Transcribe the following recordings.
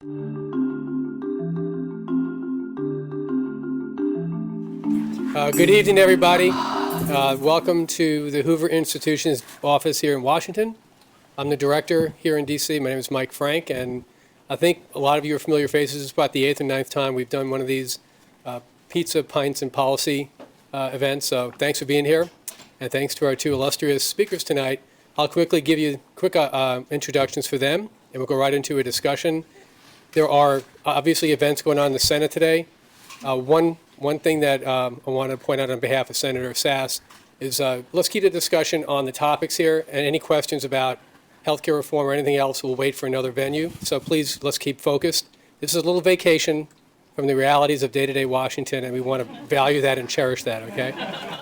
Good evening, everybody. Welcome to the Hoover Institution's office here in Washington. I'm the director here in D.C. My name is Mike Frank, and I think a lot of you are familiar faces. It's about the 8th or 9th time we've done one of these pizza, pints, and policy events. So thanks for being here, and thanks to our two illustrious speakers tonight. I'll quickly give you quick introductions for them, and we'll go right into a discussion. There are obviously events going on in the Senate today. One thing that I want to point out on behalf of Senator Sasse is let's keep the discussion on the topics here, and any questions about healthcare reform or anything else, we'll wait for another venue. So please, let's keep focused. This is a little vacation from the realities of day-to-day Washington, and we want to value that and cherish that, okay?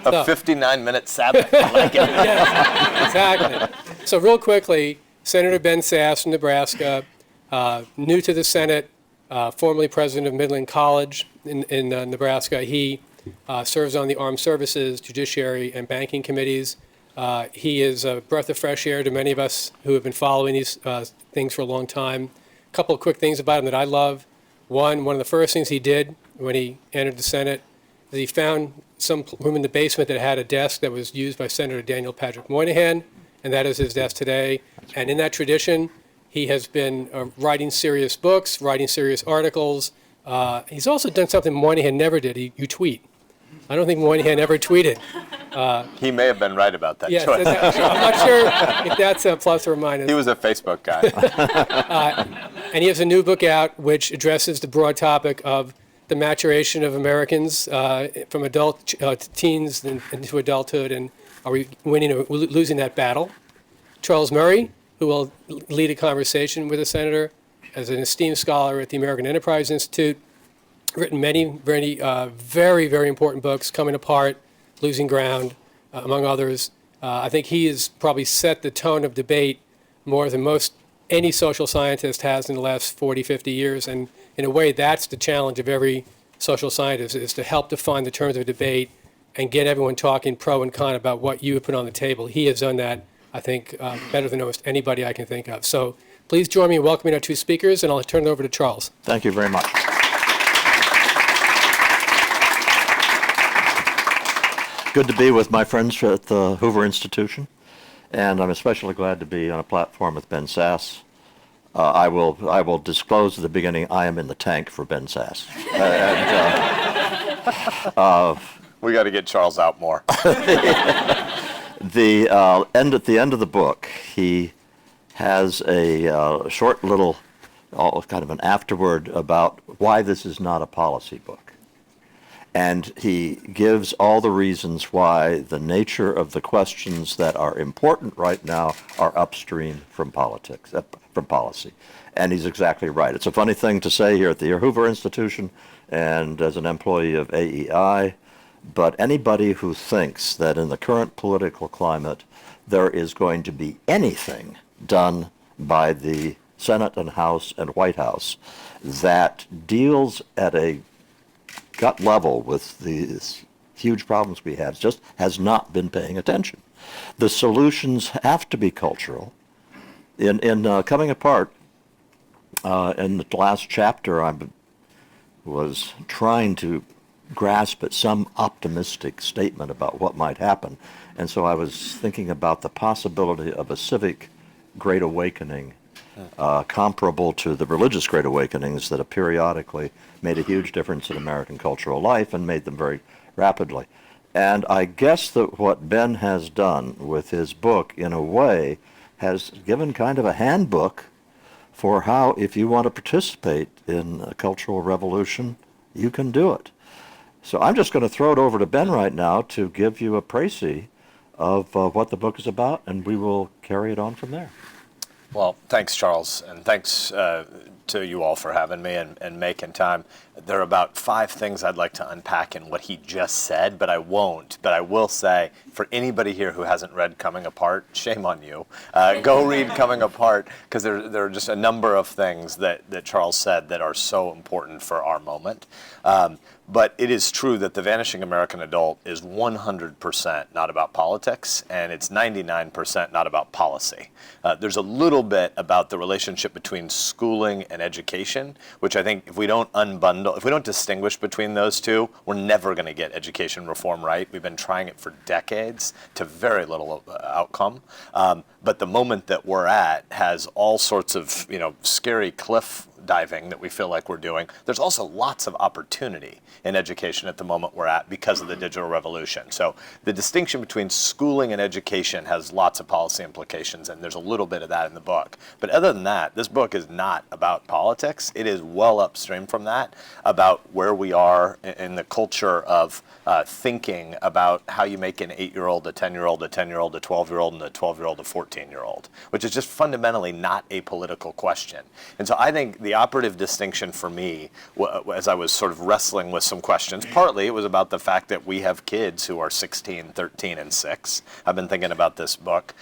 A 59-minute Sabbath. I like it. Yes, exactly. So real quickly, Senator Ben Sasse from Nebraska, new to the Senate, formerly president of Midland College in Nebraska. He serves on the Armed Services, Judiciary, and Banking Committees. He is a breath of fresh air to many of us who have been following these things for a long time. A couple of quick things about him that I love. One of the first things he did when he entered the Senate is he found some room in the basement that had a desk that was used by Senator Daniel Patrick Moynihan, and that is his desk today. And in that tradition, he has been writing serious books, writing serious articles. He's also done something Moynihan never did. You tweet. I don't think Moynihan ever tweeted. He may have been right about that Yes, choice. I'm not sure if that's a plus or minus. He was a Facebook guy. And he has a new book out which addresses the broad topic of the maturation of Americans from adult teens into adulthood, and are we winning or losing that battle? Charles Murray, who will lead a conversation with the senator, as an esteemed scholar at the American Enterprise Institute, written many, very, very important books, Coming Apart, Losing Ground, among others. I think he has probably set the tone of debate more than most any social scientist has in the last 40, 50 years. And in a way, that's the challenge of every social scientist, is to help define the terms of debate and get everyone talking pro and con about what you put on the table. He has done that, I think, better than almost anybody I can think of. So please join me in welcoming our two speakers, and I'll turn it over to Charles. Thank you very much. Good to be with my friends at the Hoover Institution, and I'm especially glad to be on a platform with Ben Sasse. I will disclose at the beginning I am in the tank for Ben Sasse. We got to get Charles out more. At the end of the book, he has a short little kind of an afterword about why this is not a policy book. And he gives all the reasons why the nature of the questions that are important right now are upstream from politics, from policy. And he's exactly right. It's a funny thing to say here at the Hoover Institution and as an employee of AEI, but anybody who thinks that in the current political climate there is going to be anything done by the Senate and House and White House that deals at a gut level with these huge problems we have, just has not been paying attention. The solutions have to be cultural. In Coming Apart, in the last chapter, I was trying to grasp at some optimistic statement about what might happen. And so I was thinking about the possibility of a civic Great Awakening comparable to the religious Great Awakenings that have periodically made a huge difference in American cultural life and made them very rapidly. And I guess that what Ben has done with his book, in a way, has given kind of a handbook for how, if you want to participate in a cultural revolution, you can do it. So I'm just going to throw it over to Ben right now to give you a précis of what the book is about, and we will carry it on from there. Well, thanks, Charles, and thanks to you all for having me and making time. There are about 5 things I'd like to unpack in what he just said, but I won't. But I will say, for anybody here who hasn't read Coming Apart, shame on you. Go read Coming Apart, because there are just a number of things that Charles said that are so important for our moment. But it is true that The Vanishing American Adult is 100% not about politics, and it's 99% not about policy. There's a little bit about the relationship between schooling and and education, which I think if we don't unbundle, if we don't distinguish between those two, we're never going to get education reform right. We've been trying it for decades to very little outcome. But the moment that we're at has all sorts of, scary cliff diving that we feel like we're doing. There's also lots of opportunity in education at the moment we're at because of the digital revolution. So the distinction between schooling and education has lots of policy implications, and there's a little bit of that in the book. But other than that, this book is not about politics. It is well upstream from that, about where we are in the culture of thinking about how you make an 8-year-old, a 10-year-old, a 10-year-old, a 12-year-old, and a 12-year-old, a 14-year-old, which is just fundamentally not a political question. And so I think the operative distinction for me, as I was sort of wrestling with some questions, partly it was about the fact that we have kids who are 16, 13, and 6. I've been thinking about this book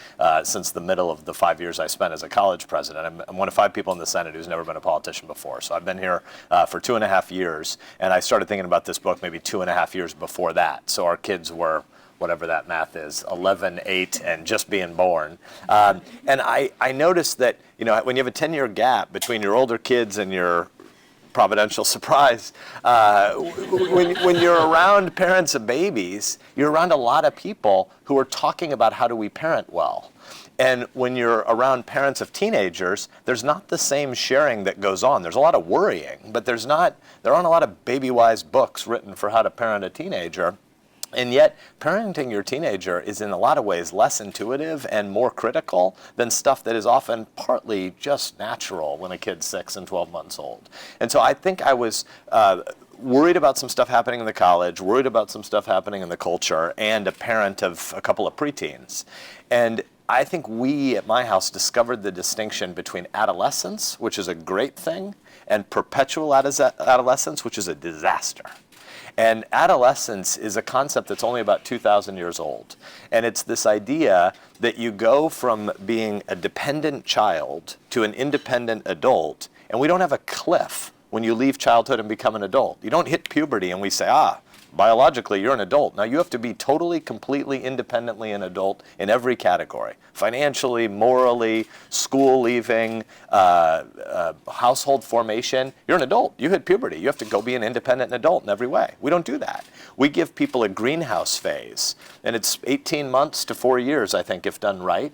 since the middle of the 5 years I spent as a college president. I'm one of 5 people in the Senate who's never been a politician before. So I've been here for 2.5 years, and I started thinking about this book maybe 2.5 years before that. So our kids were, whatever that math is, 11, 8, and just being born. And I noticed that, when you have a 10-year gap between your older kids and your providential surprise, when you're around parents of babies, you're around a lot of people who are talking about how do we parent well. And when you're around parents of teenagers, there's not the same sharing that goes on. There's a lot of worrying, but there aren't a lot of baby-wise books written for how to parent a teenager. And yet, parenting your teenager is in a lot of ways less intuitive and more critical than stuff that is often partly just natural when a kid's 6 and 12 months old. And so I think I was worried about some stuff happening in the college, worried about some stuff happening in the culture, and a parent of a couple of preteens. And I think we at my house discovered the distinction between adolescence, which is a great thing, and perpetual adolescence, which is a disaster. And adolescence is a concept that's only about 2,000 years old. And it's this idea that you go from being a dependent child to an independent adult, and we don't have a cliff when you leave childhood and become an adult. You don't hit puberty and we say, biologically, you're an adult. Now, you have to be totally, completely, independently an adult in every category. Financially, morally, school leaving, household formation. You're an adult. You hit puberty. You have to go be an independent adult in every way. We don't do that. We give people a greenhouse phase, and it's 18 months to 4 years, I think, if done right,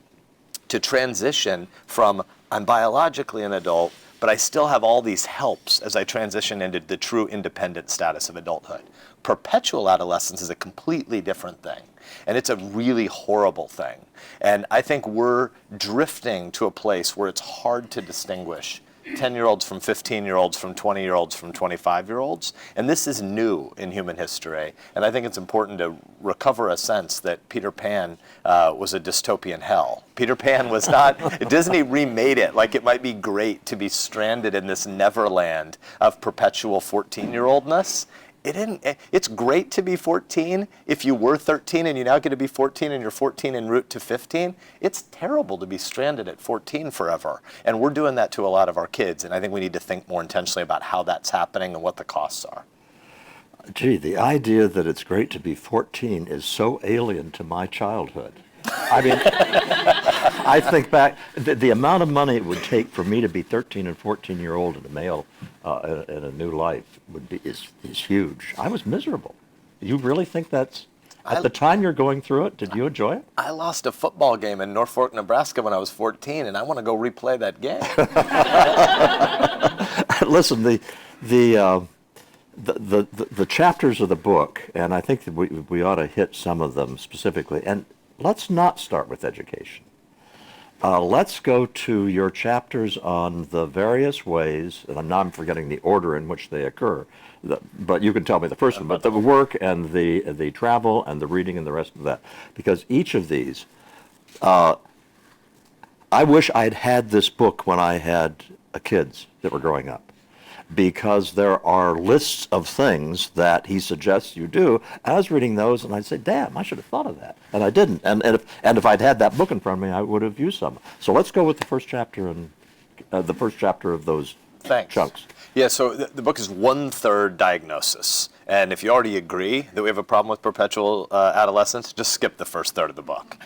to transition from I'm biologically an adult, but I still have all these helps as I transition into the true independent status of adulthood. Perpetual adolescence is a completely different thing, and it's a really horrible thing. And I think we're drifting to a place where it's hard to distinguish 10-year-olds from 15-year-olds from 20-year-olds from 25-year-olds. And this is new in human history. And I think it's important to recover a sense that Peter Pan was a dystopian hell. Peter Pan was not, Disney remade it like it might be great to be stranded in this neverland of perpetual 14-year-oldness. It's great to be 14 if you were 13 and you now get to be 14 and you're 14 en route to 15. It's terrible to be stranded at 14 forever. And we're doing that to a lot of our kids. And I think we need to think more intentionally about how that's happening and what the costs are. Gee, the idea that it's great to be 14 is so alien to my childhood. I mean, I think back, the amount of money it would take for me to be 13 and 14-year-old and a male in a new life is huge. I was miserable. You really think that's, at the time you're going through it, did you enjoy it? I lost a football game in Norfolk, Nebraska when I was 14, and I want to go replay that game. Listen, the chapters of the book, and I think that we ought to hit some of them specifically, and let's not start with education. Let's go to your chapters on the various ways, and I'm forgetting the order in which they occur, but you can tell me the first one, but the work and the travel and the reading and the rest of that. Because each of these, I wish I'd had this book when I had kids that were growing up, because there are lists of things that he suggests you do. I was reading those, and I'd say, damn, I should have thought of that. And I didn't. And if I'd had that book in front of me, I would have used some. So let's go with the first chapter and the first chapter of those Thanks. chunks. Yeah, so the book is 1/3 diagnosis. And if you already agree that we have a problem with perpetual adolescence, just skip the first third of the book.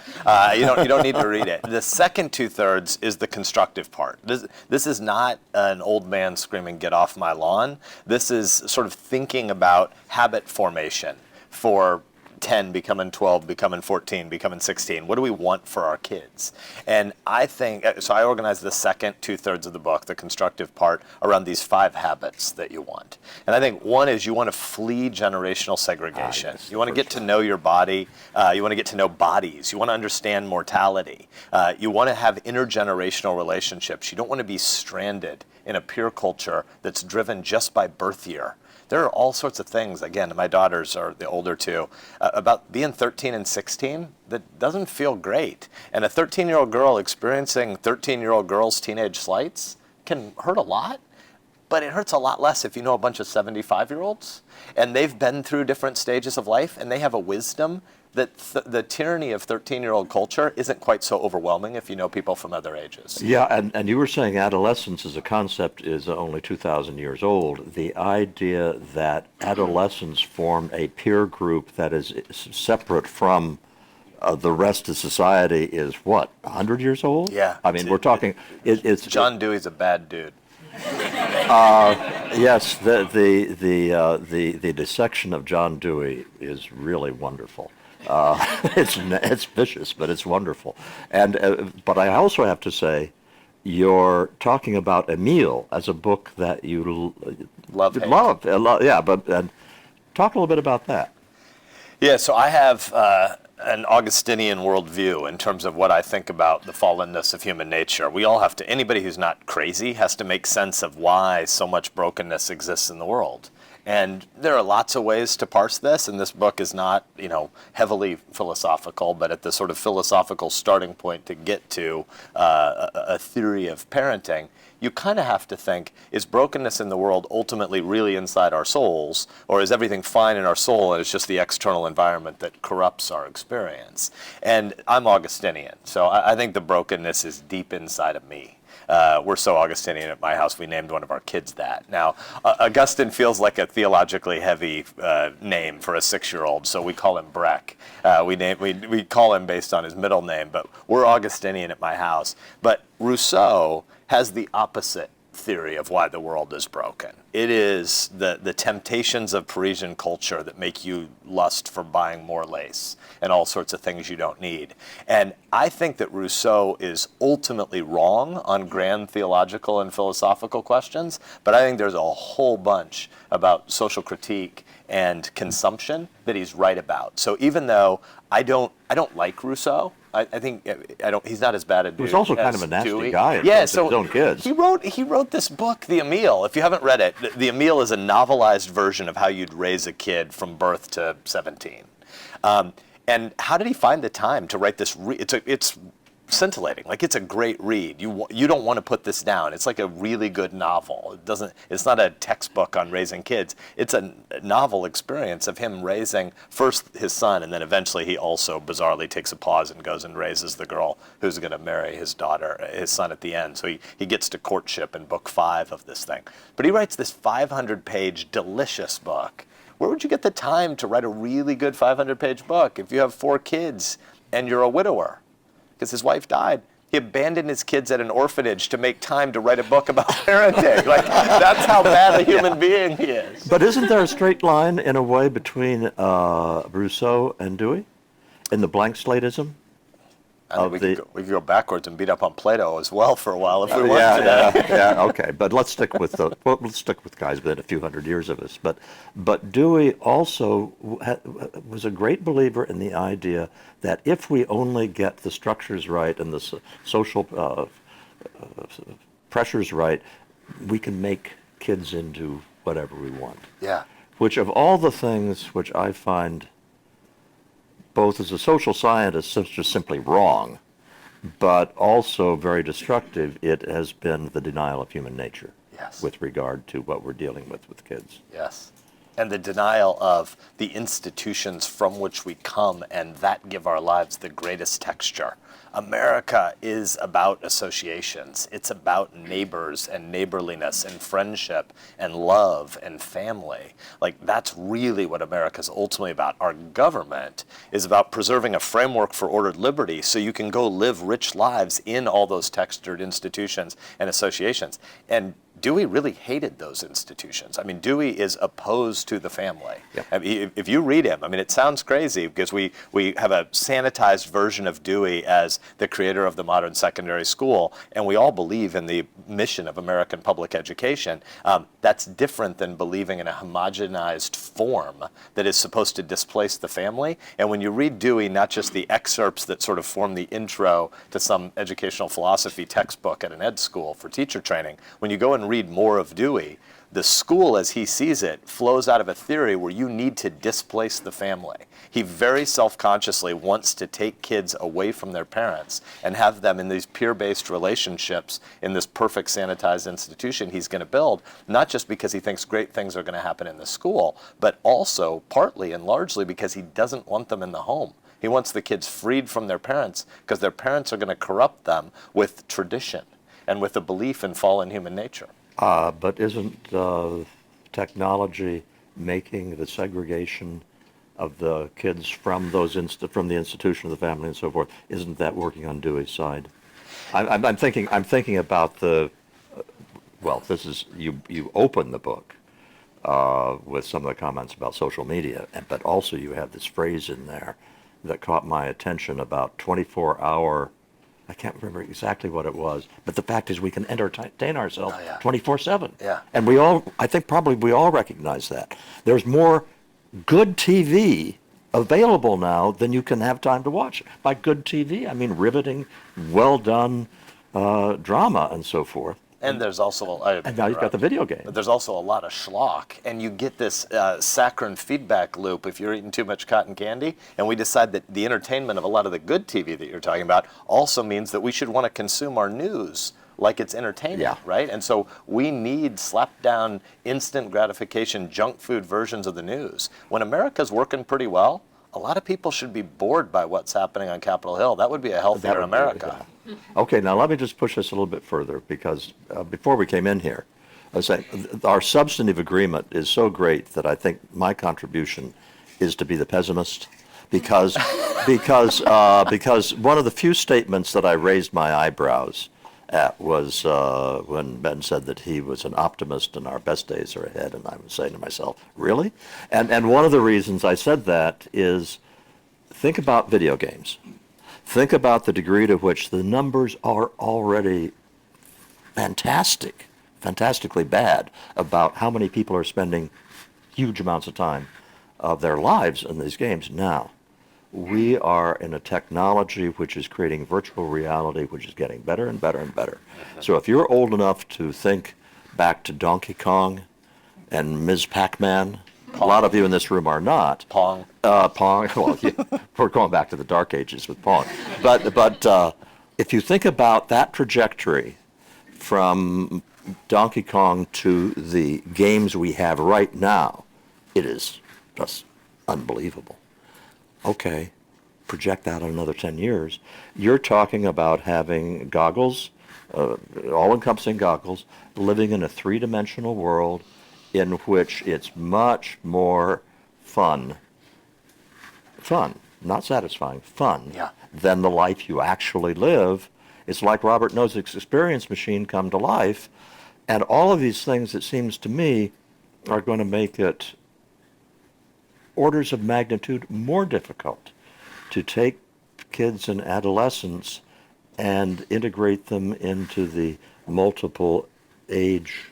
You don't need to read it. The second 2/3 is the constructive part. This is not an old man screaming, "Get off my lawn." This is sort of thinking about habit formation for 10, becoming 12, becoming 14, becoming 16. What do we want for our kids? And I think, so I organized the second 2/3 of the book, the constructive part, around these 5 habits that you want. And I think one is you want to flee generational segregation. Yes, You want to for get to sure. know your body. You want to get to know bodies. You want to understand mortality. You want to have intergenerational relationships. You don't want to be stranded in a peer culture that's driven just by birth year. There are all sorts of things, again, my daughters are the older two, about being 13 and 16 that doesn't feel great. And a 13-year-old girl experiencing 13-year-old girls' teenage slights can hurt a lot, but it hurts a lot less if you know a bunch of 75-year-olds and they've been through different stages of life and they have a wisdom that the tyranny of 13-year-old culture isn't quite so overwhelming if you know people from other ages. Yeah, and you were saying adolescence as a concept is only 2,000 years old. The idea that adolescents form a peer group that is separate from the rest of society is what, 100 years old? Yeah. I mean, we're talking, it's... John Dewey's a bad dude. Yes, the dissection of John Dewey is really wonderful. It's vicious, but it's wonderful. And but I also have to say, you're talking about Emile as a book that you Love, hate. Yeah, but talk a little bit about that. Yeah, so I have an Augustinian worldview in terms of what I think about the fallenness of human nature. We all have to, anybody who's not crazy has to make sense of why so much brokenness exists in the world. And there are lots of ways to parse this, and this book is not, heavily philosophical, but at the sort of philosophical starting point to get to a theory of parenting, you kind of have to think, is brokenness in the world ultimately really inside our souls, or is everything fine in our soul and it's just the external environment that corrupts our experience? And I'm Augustinian, so I think the brokenness is deep inside of me. We're so Augustinian at my house, we named one of our kids that. Now, Augustine feels like a theologically heavy name for a 6-year-old, so we call him Breck. We call him based on his middle name, but we're Augustinian at my house. But Rousseau has the opposite theory of why the world is broken. It is the temptations of Parisian culture that make you lust for buying more lace and all sorts of things you don't need. And I think that Rousseau is ultimately wrong on grand theological and philosophical questions, but I think there's a whole bunch about social critique and consumption that he's right about. So even though I don't like Rousseau, I think he's not as bad a dude. He was also kind as of a nasty Dewey. guy in Yeah, terms of his own kids. He wrote this book, The Emile. If you haven't read it, The Emile is a novelized version of how you'd raise a kid from birth to 17. And how did he find the time to write this? It's scintillating. Like, it's a great read. You don't want to put this down. It's like a really good novel. It's not a textbook on raising kids. It's a novel experience of him raising first his son, and then eventually he also bizarrely takes a pause and goes and raises the girl who's going to marry his son at the end. So he gets to courtship in book 5 of this thing. But he writes this 500-page delicious book. Where would you get the time to write a really good 500-page book if you have 4 kids and you're a widower? Because his wife died. He abandoned his kids at an orphanage to make time to write a book about parenting. Like, that's how bad a human being he is. But isn't there a straight line, in a way, between Rousseau and Dewey in the blank slateism? I think we could go backwards and beat up on Plato as well for a while if we want to. Yeah, okay. But let's stick with let's stick with guys within a few hundred years of us. But Dewey also was a great believer in the idea that if we only get the structures right and the social pressures right, we can make kids into whatever we want. Yeah. Which, of all the things which I find, both as a social scientist, just simply wrong, but also very destructive, it has been the denial of human nature. Yes. With regard to what we're dealing with kids. Yes. and the denial of the institutions from which we come and that give our lives the greatest texture. America is about associations. It's about neighbors and neighborliness and friendship and love and family. Like, that's really what America's ultimately about. Our government is about preserving a framework for ordered liberty so you can go live rich lives in all those textured institutions and associations. And Dewey really hated those institutions. I mean, Dewey is opposed to the family. Yep. I mean, if you read him, I mean, it sounds crazy because we have a sanitized version of Dewey as the creator of the modern secondary school, and we all believe in the mission of American public education. That's different than believing in a homogenized form that is supposed to displace the family. And when you read Dewey, not just the excerpts that sort of form the intro to some educational philosophy textbook at an ed school for teacher training, when you go and read more of Dewey, the school as he sees it flows out of a theory where you need to displace the family. He very self-consciously wants to take kids away from their parents and have them in these peer-based relationships in this perfect sanitized institution he's going to build, not just because he thinks great things are going to happen in the school, but also partly and largely because he doesn't want them in the home. He wants the kids freed from their parents because their parents are going to corrupt them with tradition and with a belief in fallen human nature. But isn't technology making the segregation of the kids from from the institution of the family and so forth? Isn't that working on Dewey's side? I'm thinking about the. Well, this is you open the book with some of the comments about social media, but also you have this phrase in there that caught my attention about 24-hour. I can't remember exactly what it was, but the fact is we can entertain ourselves 24/7. Yeah. And I think probably we all recognize that. There's more good TV available now than you can have time to watch. By good TV, I mean riveting, well done drama and so forth. And there's also, And now you've got the video game. but there's also a lot of schlock, and you get this saccharine feedback loop if you're eating too much cotton candy. And we decide that the entertainment of a lot of the good TV that you're talking about also means that we should want to consume our news like it's entertaining, Yeah. right? And so we need slap down, instant gratification, junk food versions of the news. When America's working pretty well, a lot of people should be bored by what's happening on Capitol Hill. That would be a healthier That would be- America. yeah. Okay, now let me just push this a little bit further because before we came in here, I was saying our substantive agreement is so great that I think my contribution is to be the pessimist because one of the few statements that I raised my eyebrows at was when Ben said that he was an optimist and our best days are ahead, and I was saying to myself, really? And one of the reasons I said that is think about video games. Think about the degree to which the numbers are already fantastically bad about how many people are spending huge amounts of time of their lives in these games. Now, we are in a technology which is creating virtual reality, which is getting better and better and better. So if you're old enough to think back to Donkey Kong and Ms. Pac-Man, a lot of you in this room are not. Pong. Pong. Well, yeah, we're going back to the dark ages with Pong. But if you think about that trajectory from Donkey Kong to the games we have right now, it is just unbelievable. Okay, project that another 10 years. You're talking about having goggles, all-encompassing goggles, living in a three-dimensional world in which it's much more fun, not satisfying, fun, Yeah. than the life you actually live. It's like Robert Nozick's experience machine come to life, and all of these things, it seems to me, are going to make it orders of magnitude more difficult to take kids and adolescents and integrate them into the multiple age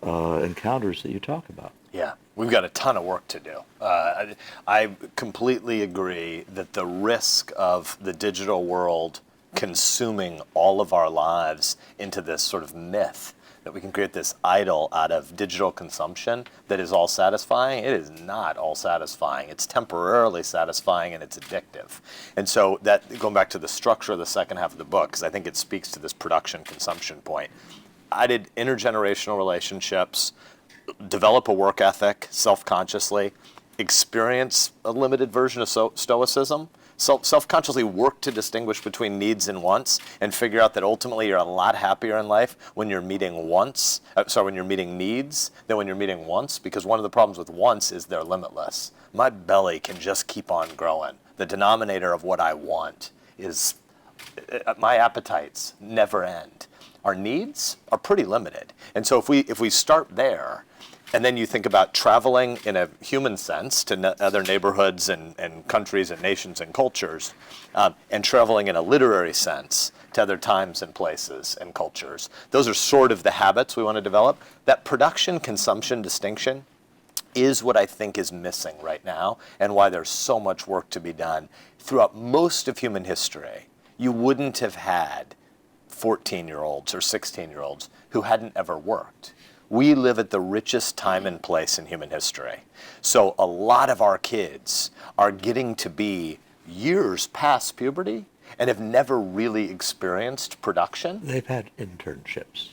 encounters that you talk about. Yeah, we've got a ton of work to do. I completely agree that the risk of the digital world consuming all of our lives into this sort of myth that we can create this idol out of digital consumption that is all satisfying. It is not all satisfying. It's temporarily satisfying and it's addictive. And so that, going back to the structure of the second half of the book, because I think it speaks to this production consumption point. I did intergenerational relationships, develop a work ethic self-consciously, experience a limited version of stoicism, self-consciously work to distinguish between needs and wants, and figure out that ultimately you're a lot happier in life when you're meeting when you're meeting needs than when you're meeting wants, because one of the problems with wants is they're limitless. My belly can just keep on growing. The denominator of what I want is, my appetites never end. Our needs are pretty limited. And so if we start there, and then you think about traveling in a human sense to other neighborhoods and countries and nations and cultures, and traveling in a literary sense to other times and places and cultures. Those are sort of the habits we want to develop. That production-consumption distinction is what I think is missing right now, and why there's so much work to be done. Throughout most of human history, you wouldn't have had 14-year-olds or 16-year-olds who hadn't ever worked. We live at the richest time and place in human history. So a lot of our kids are getting to be years past puberty and have never really experienced production. They've had internships.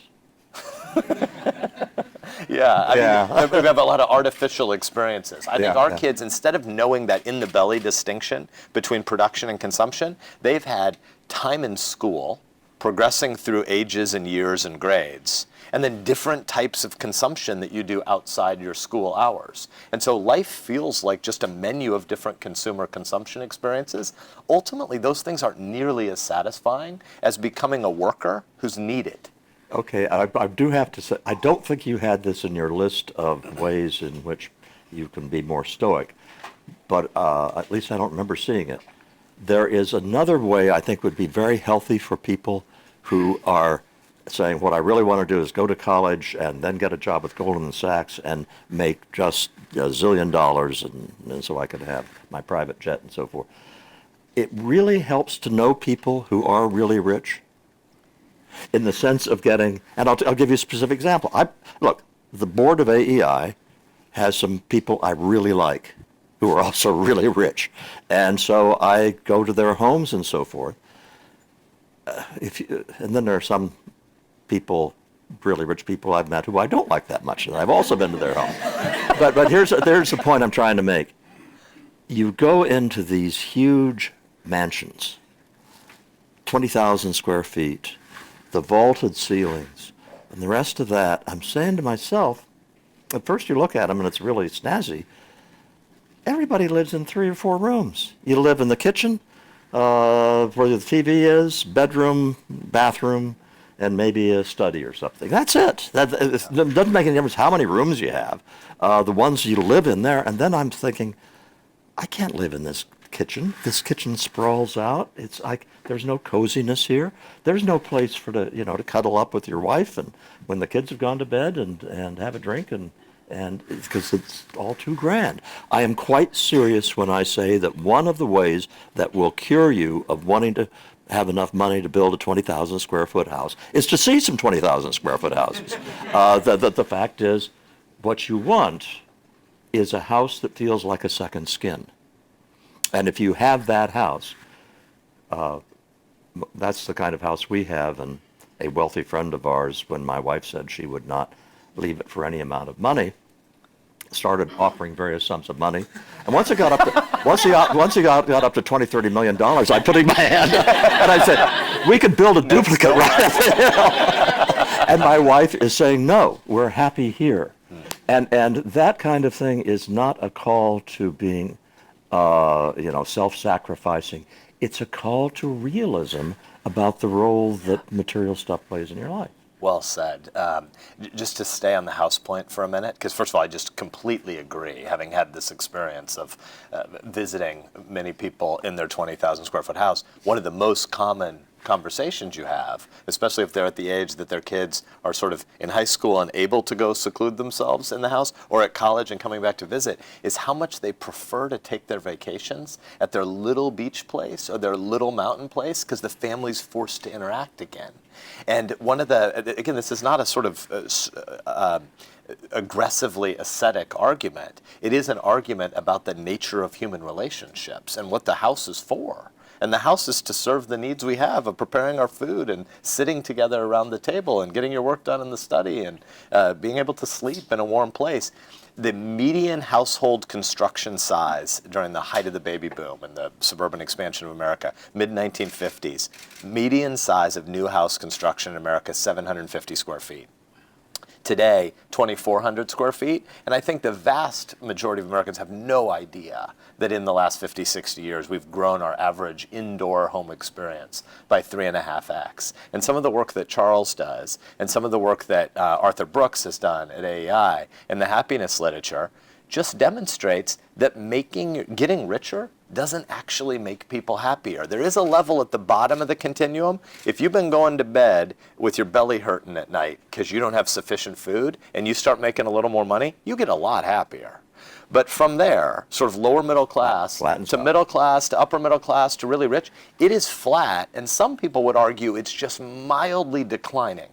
Yeah, Yeah. We have a lot of artificial experiences. I think Yeah, our yeah. kids, instead of knowing that in the belly distinction between production and consumption, they've had time in school, progressing through ages and years and grades, and then different types of consumption that you do outside your school hours. And so life feels like just a menu of different consumer consumption experiences. Ultimately, those things aren't nearly as satisfying as becoming a worker who's needed. Okay, I do have to say, I don't think you had this in your list of ways in which you can be more stoic, but at least I don't remember seeing it. There is another way I think would be very healthy for people who are saying, what I really want to do is go to college and then get a job with Goldman Sachs and make just $1 zillion and so I could have my private jet and so forth. It really helps to know people who are really rich, in the sense of getting, and I'll give you a specific example. Look, the board of AEI has some people I really like who are also really rich. And so I go to their homes and so forth. And then there are some people, really rich people I've met who I don't like that much, and I've also been to their home. But here's the point I'm trying to make. You go into these huge mansions, 20,000 square feet, the vaulted ceilings, and the rest of that. I'm saying to myself, at first you look at them and it's really snazzy. Everybody lives in 3 or 4 rooms. You live in the kitchen, where the TV is, bedroom, bathroom, and maybe a study or something. That's it. It doesn't make any difference how many rooms you have. The ones you live in there. And then I'm thinking, I can't live in this kitchen. This kitchen sprawls out. It's like there's no coziness here. There's no place to cuddle up with your wife and when the kids have gone to bed and have a drink and because it's all too grand. I am quite serious when I say that one of the ways that will cure you of wanting to have enough money to build a 20,000 square foot house is to see some 20,000 square foot houses. The fact is, what you want is a house that feels like a second skin. And if you have that house, that's the kind of house we have. And a wealthy friend of ours, when my wife said she would not leave it for any amount of money, started offering various sums of money. And once he got up to $20-30 million, I put in my hand up, and I said, we could build a duplicate right up the hill. And my wife is saying, no, we're happy here. And that kind of thing is not a call to being self-sacrificing. It's a call to realism about the role that material stuff plays in your life. Well said. Just to stay on the house point for a minute, because first of all, I just completely agree, having had this experience of visiting many people in their 20,000 square foot house. One of the most common conversations you have, especially if they're at the age that their kids are sort of in high school and able to go seclude themselves in the house, or at college and coming back to visit, is how much they prefer to take their vacations at their little beach place or their little mountain place, because the family's forced to interact again. And one of the, again, this is not a sort of aggressively ascetic argument. It is an argument about the nature of human relationships and what the house is for. And the house is to serve the needs we have of preparing our food and sitting together around the table and getting your work done in the study and being able to sleep in a warm place. The median household construction size during the height of the baby boom and the suburban expansion of America, mid-1950s, median size of new house construction in America, 750 square feet. Today, 2,400 square feet, and I think the vast majority of Americans have no idea that in the last 50, 60 years, we've grown our average indoor home experience by 3.5x. And some of the work that Charles does, and some of the work that Arthur Brooks has done at AEI in the happiness literature, just demonstrates that getting richer doesn't actually make people happier. There is a level at the bottom of the continuum. If you've been going to bed with your belly hurting at night because you don't have sufficient food and you start making a little more money, you get a lot happier. But from there, sort of lower middle class to middle class to upper middle class to really rich, it is flat, and some people would argue it's just mildly declining.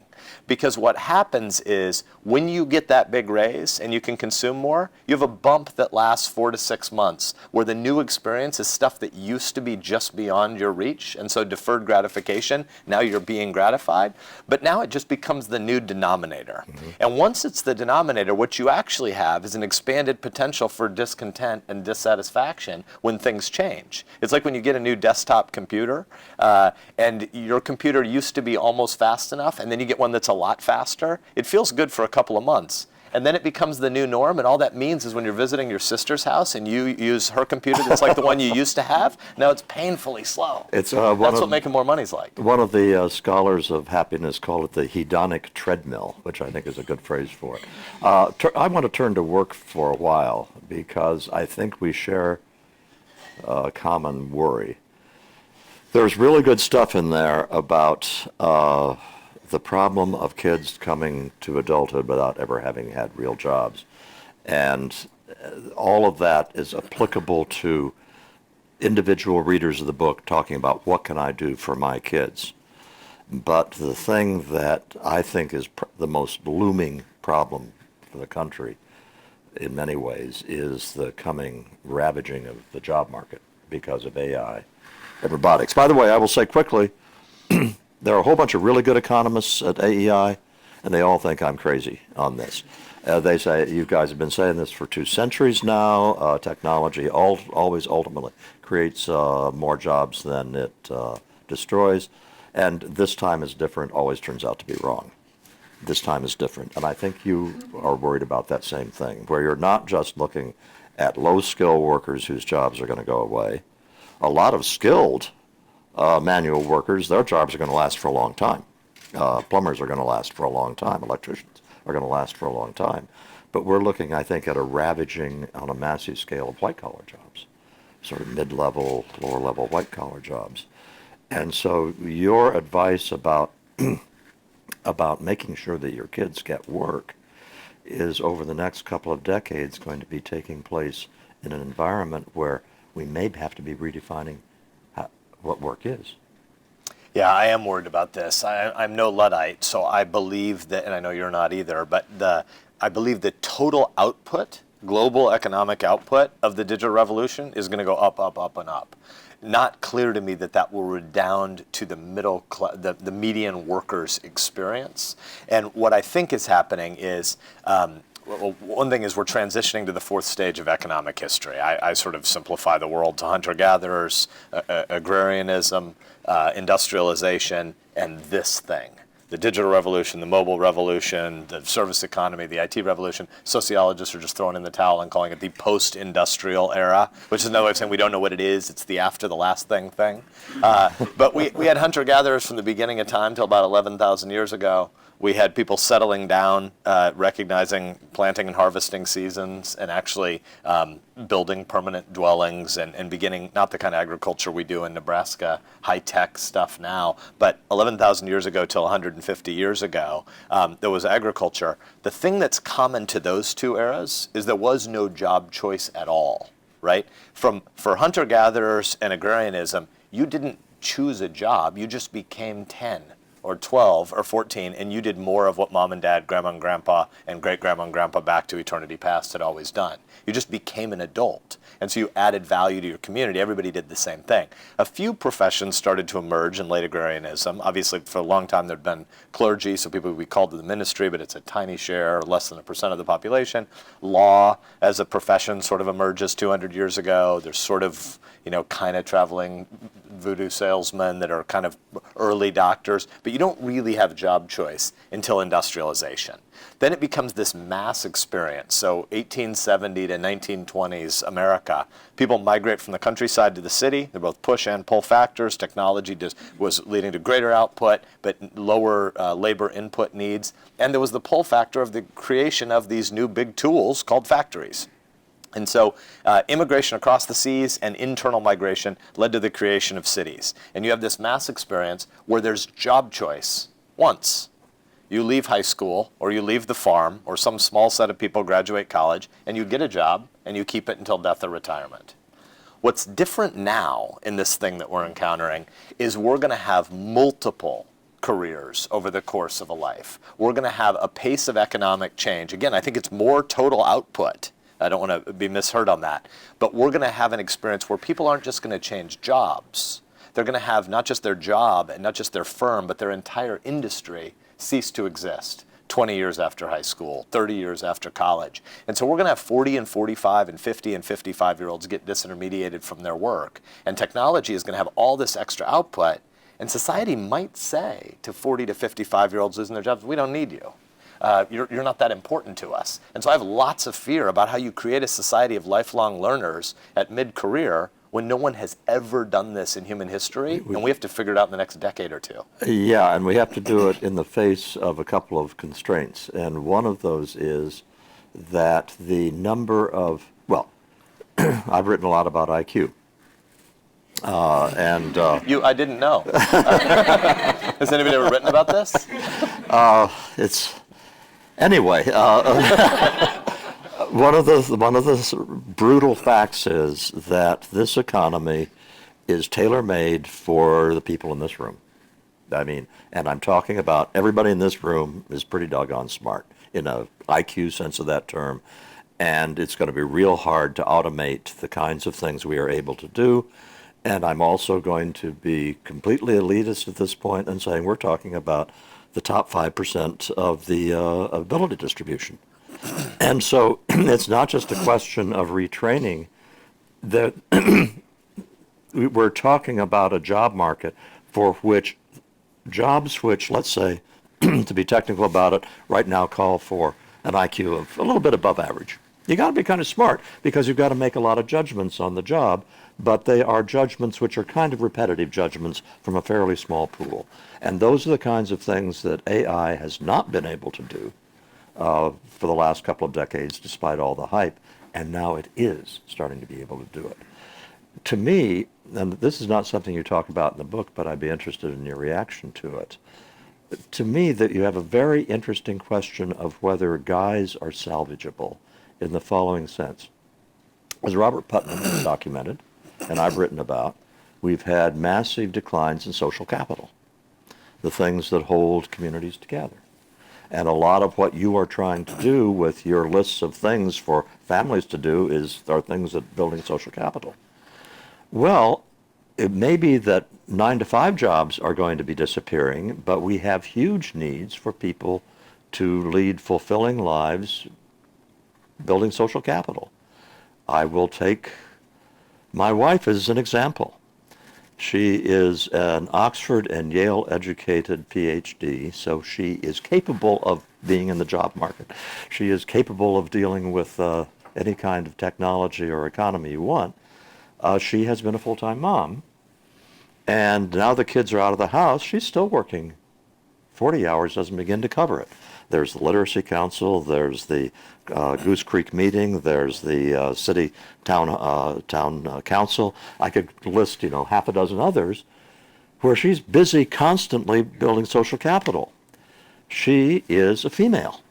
Because what happens is when you get that big raise and you can consume more, you have a bump that lasts 4 to 6 months where the new experience is stuff that used to be just beyond your reach. And so deferred gratification, now you're being gratified. But now it just becomes the new denominator. Mm-hmm. And once it's the denominator, what you actually have is an expanded potential for discontent and dissatisfaction when things change. It's like when you get a new desktop computer and your computer used to be almost fast enough, and then you get one that's a lot faster. It feels good for a couple of months. And then it becomes the new norm, and all that means is when you're visiting your sister's house and you use her computer that's like the one you used to have, now it's painfully slow. That's what making more money is like. One of the scholars of happiness called it the hedonic treadmill, which I think is a good phrase for it. I want to turn to work for a while because I think we share a common worry. There's really good stuff in there about the problem of kids coming to adulthood without ever having had real jobs. And all of that is applicable to individual readers of the book talking about what can I do for my kids. But the thing that I think is the most looming problem for the country in many ways is the coming ravaging of the job market because of AI and robotics. By the way, I will say quickly, there are a whole bunch of really good economists at AEI, and they all think I'm crazy on this. They say, you guys have been saying this for 2 centuries now. Technology always ultimately creates more jobs than it destroys. And this time is different, always turns out to be wrong. This time is different. And I think you are worried about that same thing, where you're not just looking at low-skill workers whose jobs are going to go away. A lot of skilled manual workers, their jobs are going to last for a long time. Plumbers are going to last for a long time. Electricians are going to last for a long time. But we're looking, I think, at a ravaging on a massive scale of white-collar jobs, sort of mid-level, lower-level white-collar jobs. And so your advice about about making sure that your kids get work is over the next couple of decades going to be taking place in an environment where we may have to be redefining what work is. Yeah, I am worried about this. I'm no Luddite, so I believe that, and I know you're not either, but I believe the total output, global economic output of the digital revolution is going to go up, up, up, and up. Not clear to me that will redound to the middle, the median worker's experience. And what I think is happening is, well, one thing is we're transitioning to the 4th stage of economic history. I sort of simplify the world to hunter-gatherers, agrarianism, industrialization, and this thing. The digital revolution, the mobile revolution, the service economy, the IT revolution. Sociologists are just throwing in the towel and calling it the post-industrial era, which is another way of saying we don't know what it is. It's the after the last thing. But we had hunter-gatherers from the beginning of time till about 11,000 years ago. We had people settling down, recognizing planting and harvesting seasons, and actually building permanent dwellings and beginning, not the kind of agriculture we do in Nebraska, high-tech stuff now, but 11,000 years ago till 150 years ago, there was agriculture. The thing that's common to those 2 eras is there was no job choice at all, right? For hunter-gatherers and agrarianism, you didn't choose a job, you just became 10. or 12 or 14 and you did more of what mom and dad, grandma and grandpa, and great-grandma and grandpa back to eternity past had always done. You just became an adult. And so you added value to your community. Everybody did the same thing. A few professions started to emerge in late agrarianism. Obviously, for a long time, there'd been clergy, so people would be called to the ministry, but it's a tiny share, less than 1% of the population. Law as a profession sort of emerges 200 years ago. There's sort of, kind of traveling voodoo salesmen that are kind of early doctors, but you don't really have job choice until industrialization. Then it becomes this mass experience. So 1870 to 1920s America, people migrate from the countryside to the city. They're both push and pull factors. Technology was leading to greater output, but lower labor input needs. And there was the pull factor of the creation of these new big tools called factories. And so immigration across the seas and internal migration led to the creation of cities. And you have this mass experience where there's job choice once. You leave high school, or you leave the farm, or some small set of people graduate college, and you get a job, and you keep it until death or retirement. What's different now in this thing that we're encountering is we're going to have multiple careers over the course of a life. We're going to have a pace of economic change. Again, I think it's more total output. I don't want to be misheard on that. But we're going to have an experience where people aren't just going to change jobs. They're going to have not just their job and not just their firm, but their entire industry cease to exist 20 years after high school, 30 years after college. And so we're going to have 40 and 45 and 50 and 55-year-olds get disintermediated from their work. And technology is going to have all this extra output. And society might say to 40 to 55-year-olds losing their jobs, we don't need you. You're not that important to us. And so I have lots of fear about how you create a society of lifelong learners at mid-career when no one has ever done this in human history, and we have to figure it out in the next decade or two. Yeah, and we have to do it in the face of a couple of constraints. And one of those is that the number of, I've written a lot about IQ. I didn't know. Has anybody ever written about this? Anyway, one of the brutal facts is that this economy is tailor-made for the people in this room. I mean, and I'm talking about everybody in this room is pretty doggone smart in a IQ sense of that term, and it's going to be real hard to automate the kinds of things we are able to do. And I'm also going to be completely elitist at this point and saying we're talking about the top 5% of the ability distribution. And so it's not just a question of retraining. That we're talking about a job market for which jobs which, let's say, to be technical about it, right now call for an IQ of a little bit above average. You got to be kind of smart because you've got to make a lot of judgments on the job, but they are judgments which are kind of repetitive judgments from a fairly small pool. And those are the kinds of things that AI has not been able to do for the last couple of decades, despite all the hype, and now it is starting to be able to do it. To me, and this is not something you talk about in the book, but I'd be interested in your reaction to it. To me, that you have a very interesting question of whether guys are salvageable in the following sense. As Robert Putnam has documented, and I've written about, we've had massive declines in social capital, the things that hold communities together. And a lot of what you are trying to do with your lists of things for families to do are things that building social capital. Well, it may be that 9-to-5 jobs are going to be disappearing, but we have huge needs for people to lead fulfilling lives building social capital. I will take my wife as an example. She is an Oxford and Yale educated PhD, so she is capable of being in the job market. She is capable of dealing with any kind of technology or economy you want. She has been a full-time mom, and now the kids are out of the house. She's still working. 40 hours doesn't begin to cover it. There's the Literacy Council, there's the Goose Creek meeting, there's the city town council. I could list, half a dozen others where she's busy constantly building social capital. She is a female.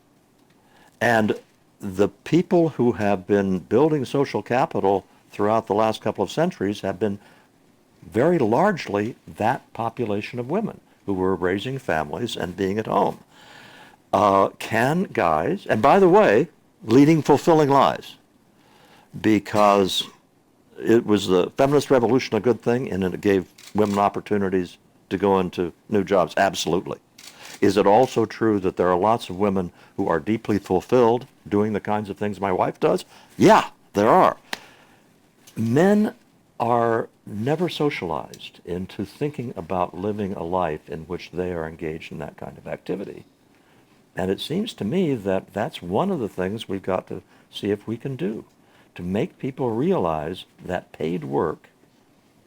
And the people who have been building social capital throughout the last couple of centuries have been very largely that population of women. who were raising families and being at home. Can guys, and by the way, leading fulfilling lives, because it was the feminist revolution a good thing, and it gave women opportunities to go into new jobs? Absolutely. Is it also true that there are lots of women who are deeply fulfilled doing the kinds of things my wife does? Yeah, there are. Men are never socialized into thinking about living a life in which they are engaged in that kind of activity. And it seems to me that that's one of the things we've got to see if we can do, to make people realize that paid work,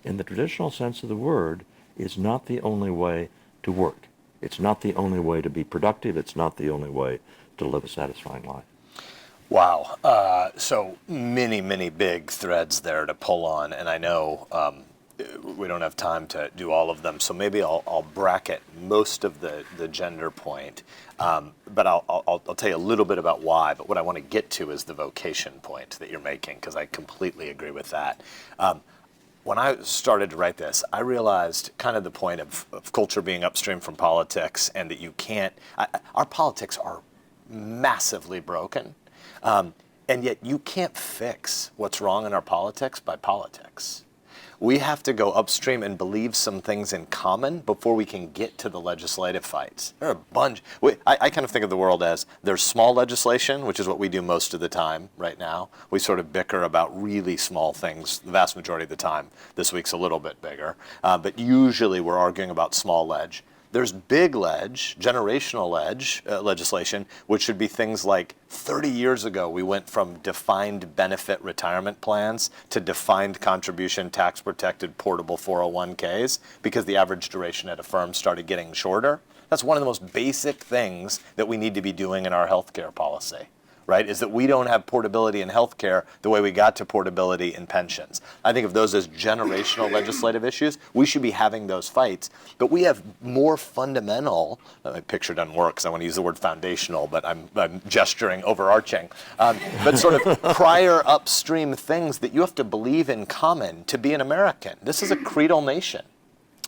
in the traditional sense of the word, is not the only way to work. It's not the only way to be productive. It's not the only way to live a satisfying life. Wow. So many, many big threads there to pull on, and I know we don't have time to do all of them, so maybe I'll bracket most of the gender point, but I'll tell you a little bit about why, but what I want to get to is the vocation point that you're making, because I completely agree with that. When I started to write this, I realized kind of the point of culture being upstream from politics, and that you can't, our politics are massively broken, and yet you can't fix what's wrong in our politics by politics. We have to go upstream and believe some things in common before we can get to the legislative fights. There are a bunch. I kind of think of the world as there's small legislation, which is what we do most of the time right now. We sort of bicker about really small things the vast majority of the time. This week's a little bit bigger. But usually we're arguing about small ledge. There's big ledge, generational legislation, which should be things like 30 years ago, we went from defined benefit retirement plans to defined contribution tax-protected portable 401ks because the average duration at a firm started getting shorter. That's one of the most basic things that we need to be doing in our healthcare policy, right, is that we don't have portability in healthcare the way we got to portability in pensions. I think of those as generational legislative issues. We should be having those fights. But we have more fundamental, my picture doesn't work because I want to use the word foundational, but I'm gesturing overarching, but sort of prior upstream things that you have to believe in common to be an American. This is a creedal nation.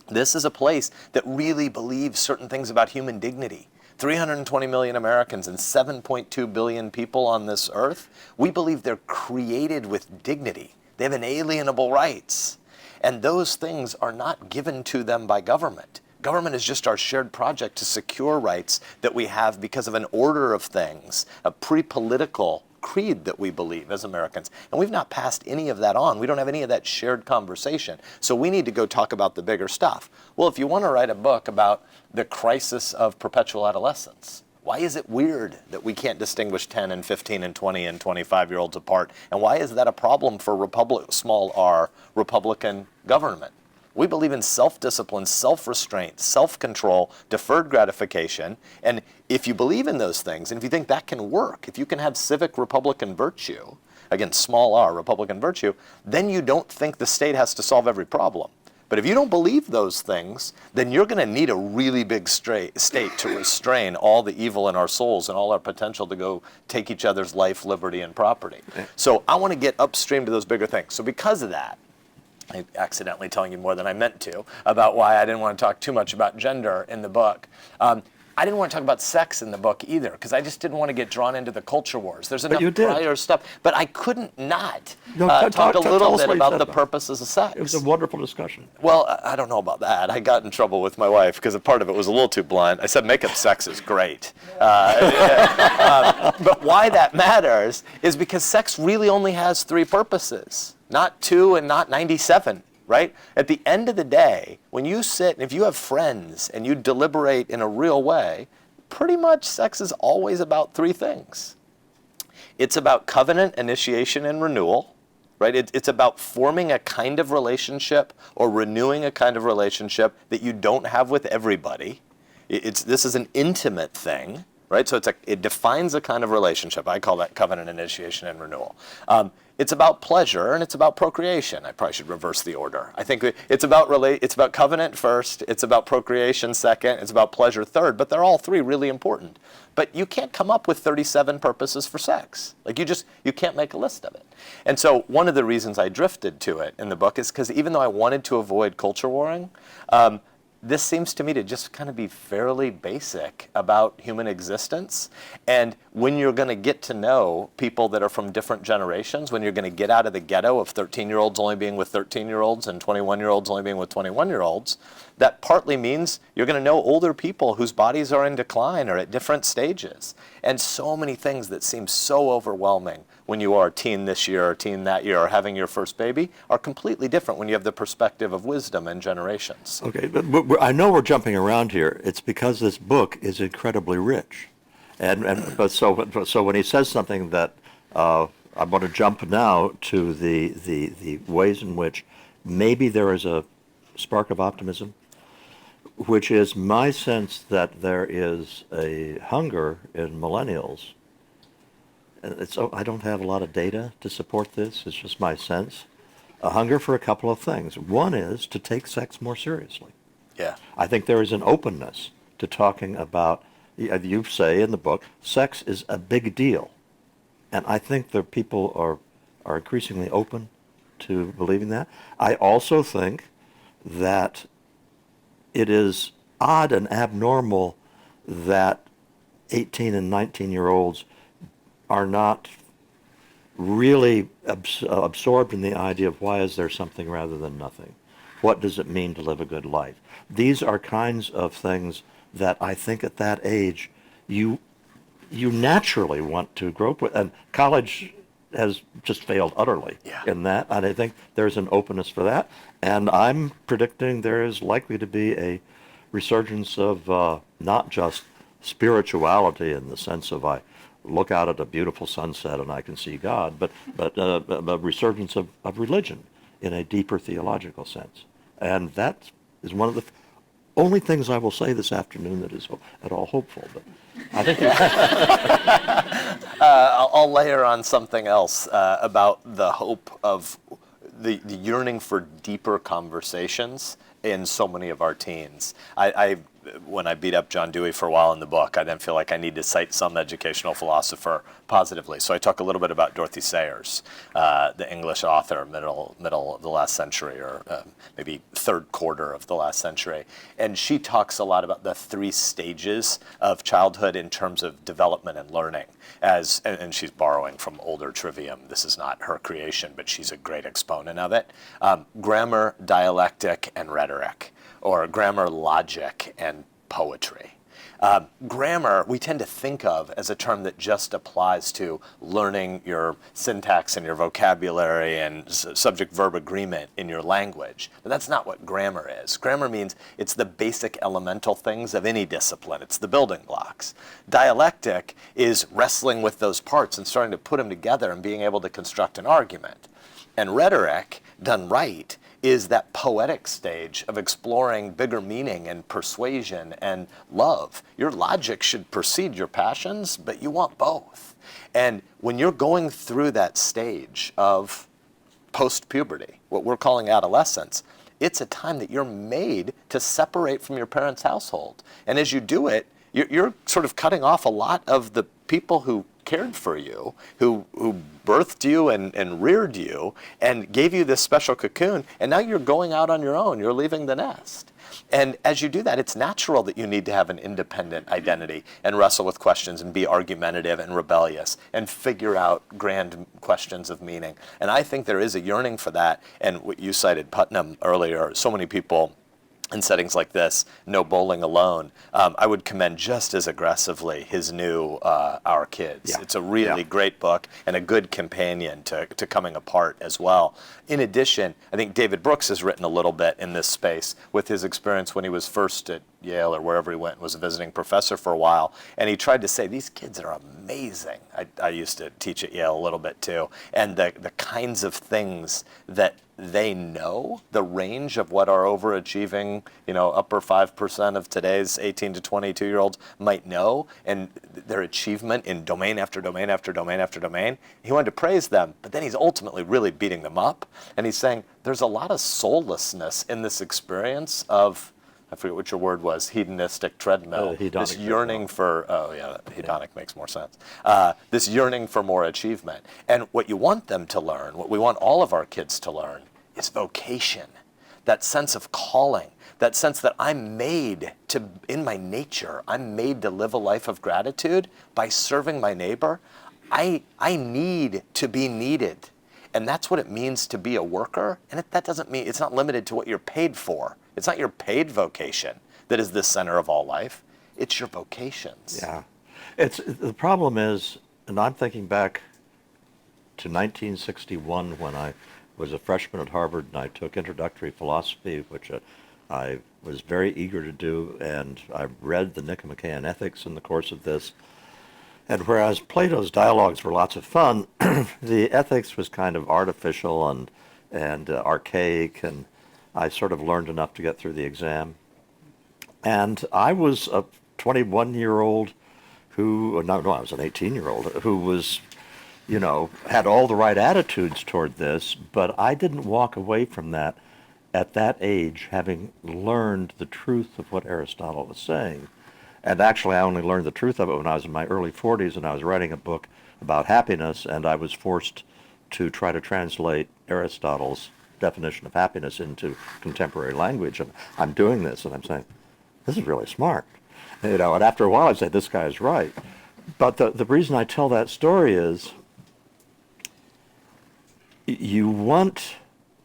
This is a place that really believes certain things about human dignity. 320 million Americans and 7.2 billion people on this earth, we believe they're created with dignity. They have inalienable rights. And those things are not given to them by government. Government is just our shared project to secure rights that we have because of an order of things, a pre-political creed that we believe as Americans. And we've not passed any of that on. We don't have any of that shared conversation. So we need to go talk about the bigger stuff. Well, if you want to write a book about the crisis of perpetual adolescence, why is it weird that we can't distinguish 10 and 15 and 20 and 25-year-olds apart? And why is that a problem for small r, Republican government? We believe in self-discipline, self-restraint, self-control, deferred gratification. And if you believe in those things, and if you think that can work, if you can have civic Republican virtue, again, small r, Republican virtue, then you don't think the state has to solve every problem. But if you don't believe those things, then you're going to need a really big state to restrain all the evil in our souls and all our potential to go take each other's life, liberty, and property. So I want to get upstream to those bigger things. So because of that, I'm accidentally telling you more than I meant to about why I didn't want to talk too much about gender in the book. I didn't want to talk about sex in the book either, because I just didn't want to get drawn into the culture wars. There's enough prior stuff, but I couldn't not talk a little bit about the purposes of sex. It was a wonderful discussion. Well, I don't know about that. I got in trouble with my wife because a part of it was a little too blunt. I said make-up sex is great. But why that matters is because sex really only has 3 purposes, not 2 and not 97. Right? At the end of the day, when you sit and if you have friends and you deliberate in a real way, pretty much sex is always about 3 things. It's about covenant, initiation, and renewal. Right? It's about forming a kind of relationship or renewing a kind of relationship that you don't have with everybody. This is an intimate thing. Right? So it defines a kind of relationship. I call that covenant, initiation, and renewal. It's about pleasure and it's about procreation. I probably should reverse the order. I think it's about covenant first, it's about procreation second, it's about pleasure third, but they're all 3 really important. But you can't come up with 37 purposes for sex. Like you can't make a list of it. And so one of the reasons I drifted to it in the book is because even though I wanted to avoid culture warring, this seems to me to just kind of be fairly basic about human existence. And when you're going to get to know people that are from different generations, when you're going to get out of the ghetto of 13-year-olds only being with 13-year-olds and 21-year-olds only being with 21-year-olds, that partly means you're going to know older people whose bodies are in decline or at different stages. And so many things that seem so overwhelming when you are a teen this year or teen that year or having your first baby are completely different when you have the perspective of wisdom and generations. Okay, but I know we're jumping around here. It's because this book is incredibly rich. But so when he says something that I want to jump now to the ways in which maybe there is a spark of optimism, which is my sense that there is a hunger in millennials. I don't have a lot of data to support this. It's just my sense. A hunger for a couple of things. One is to take sex more seriously. Yeah. I think there is an openness to talking about, you say in the book, sex is a big deal. And I think that people are increasingly open to believing that. I also think that it is odd and abnormal that 18 and 19-year-olds are not really absorbed in the idea of why is there something rather than nothing. What does it mean to live a good life? These are kinds of things that I think at that age you naturally want to grow up with. And college has just failed utterly in that. And I think there's an openness for that. And I'm predicting there is likely to be a resurgence of not just spirituality in the sense of I look out at a beautiful sunset and I can see God, but a resurgence of religion in a deeper theological sense. And that is one of the only things I will say this afternoon that is at all hopeful. But I think I'll layer on something else about the hope of the yearning for deeper conversations in so many of our teens. When I beat up John Dewey for a while in the book, I then feel like I need to cite some educational philosopher positively. So I talk a little bit about Dorothy Sayers, the English author, middle of the last century, or maybe third quarter of the last century. And she talks a lot about the 3 stages of childhood in terms of development and learning. And she's borrowing from older trivium. This is not her creation, but she's a great exponent of it. Grammar, dialectic, and rhetoric, or grammar, logic, and poetry. Grammar, we tend to think of as a term that just applies to learning your syntax and your vocabulary and subject-verb agreement in your language. But that's not what grammar is. Grammar means it's the basic elemental things of any discipline. It's the building blocks. Dialectic is wrestling with those parts and starting to put them together and being able to construct an argument. And rhetoric, done right, is that poetic stage of exploring bigger meaning and persuasion and love. Your logic should precede your passions, but you want both. And when you're going through that stage of post-puberty, what we're calling adolescence, it's a time that you're made to separate from your parents' household. And as you do it, you're sort of cutting off a lot of the people who cared for you, who birthed you and reared you and gave you this special cocoon, and now you're going out on your own. You're leaving the nest. And as you do that, it's natural that you need to have an independent identity and wrestle with questions and be argumentative and rebellious and figure out grand questions of meaning. And I think there is a yearning for that. And what you cited Putnam earlier, so many people in settings like this, No Bowling Alone, I would commend just as aggressively his new Our Kids. Yeah. It's a really great book and a good companion to Coming Apart as well. In addition, I think David Brooks has written a little bit in this space with his experience when he was first at Yale or wherever he went and was a visiting professor for a while. And he tried to say, these kids are amazing. I used to teach at Yale a little bit too. And the kinds of things that they know, the range of what our overachieving, upper 5% of today's 18 to 22-year-olds might know, and their achievement in domain after domain after domain after domain. He wanted to praise them, but then he's ultimately really beating them up. And he's saying there's a lot of soullessness in this experience of, I forget what your word was, hedonistic treadmill. This yearning for, hedonic makes more sense. This yearning for more achievement. And what you want them to learn, what we want all of our kids to learn, is vocation. that sense of calling, that sense that I'm made to, in my nature, I'm made to live a life of gratitude by serving my neighbor. I need to be needed. And that's what it means to be a worker. And that doesn't mean, it's not limited to what you're paid for. It's not your paid vocation that is the center of all life. It's your vocations. Yeah. The problem is, and I'm thinking back to 1961 when I was a freshman at Harvard and I took introductory philosophy, which I was very eager to do, and I read the Nicomachean Ethics in the course of this. And whereas Plato's dialogues were lots of fun, the ethics was kind of artificial and archaic, and I sort of learned enough to get through the exam. And I was a 21-year-old who, no, I was an 18-year-old who was, had all the right attitudes toward this, but I didn't walk away from that at that age having learned the truth of what Aristotle was saying. And actually, I only learned the truth of it when I was in my early 40s and I was writing a book about happiness, and I was forced to try to translate Aristotle's definition of happiness into contemporary language. And I'm doing this, and I'm saying, this is really smart. And after a while, I say, this guy is right. But the reason I tell that story is you want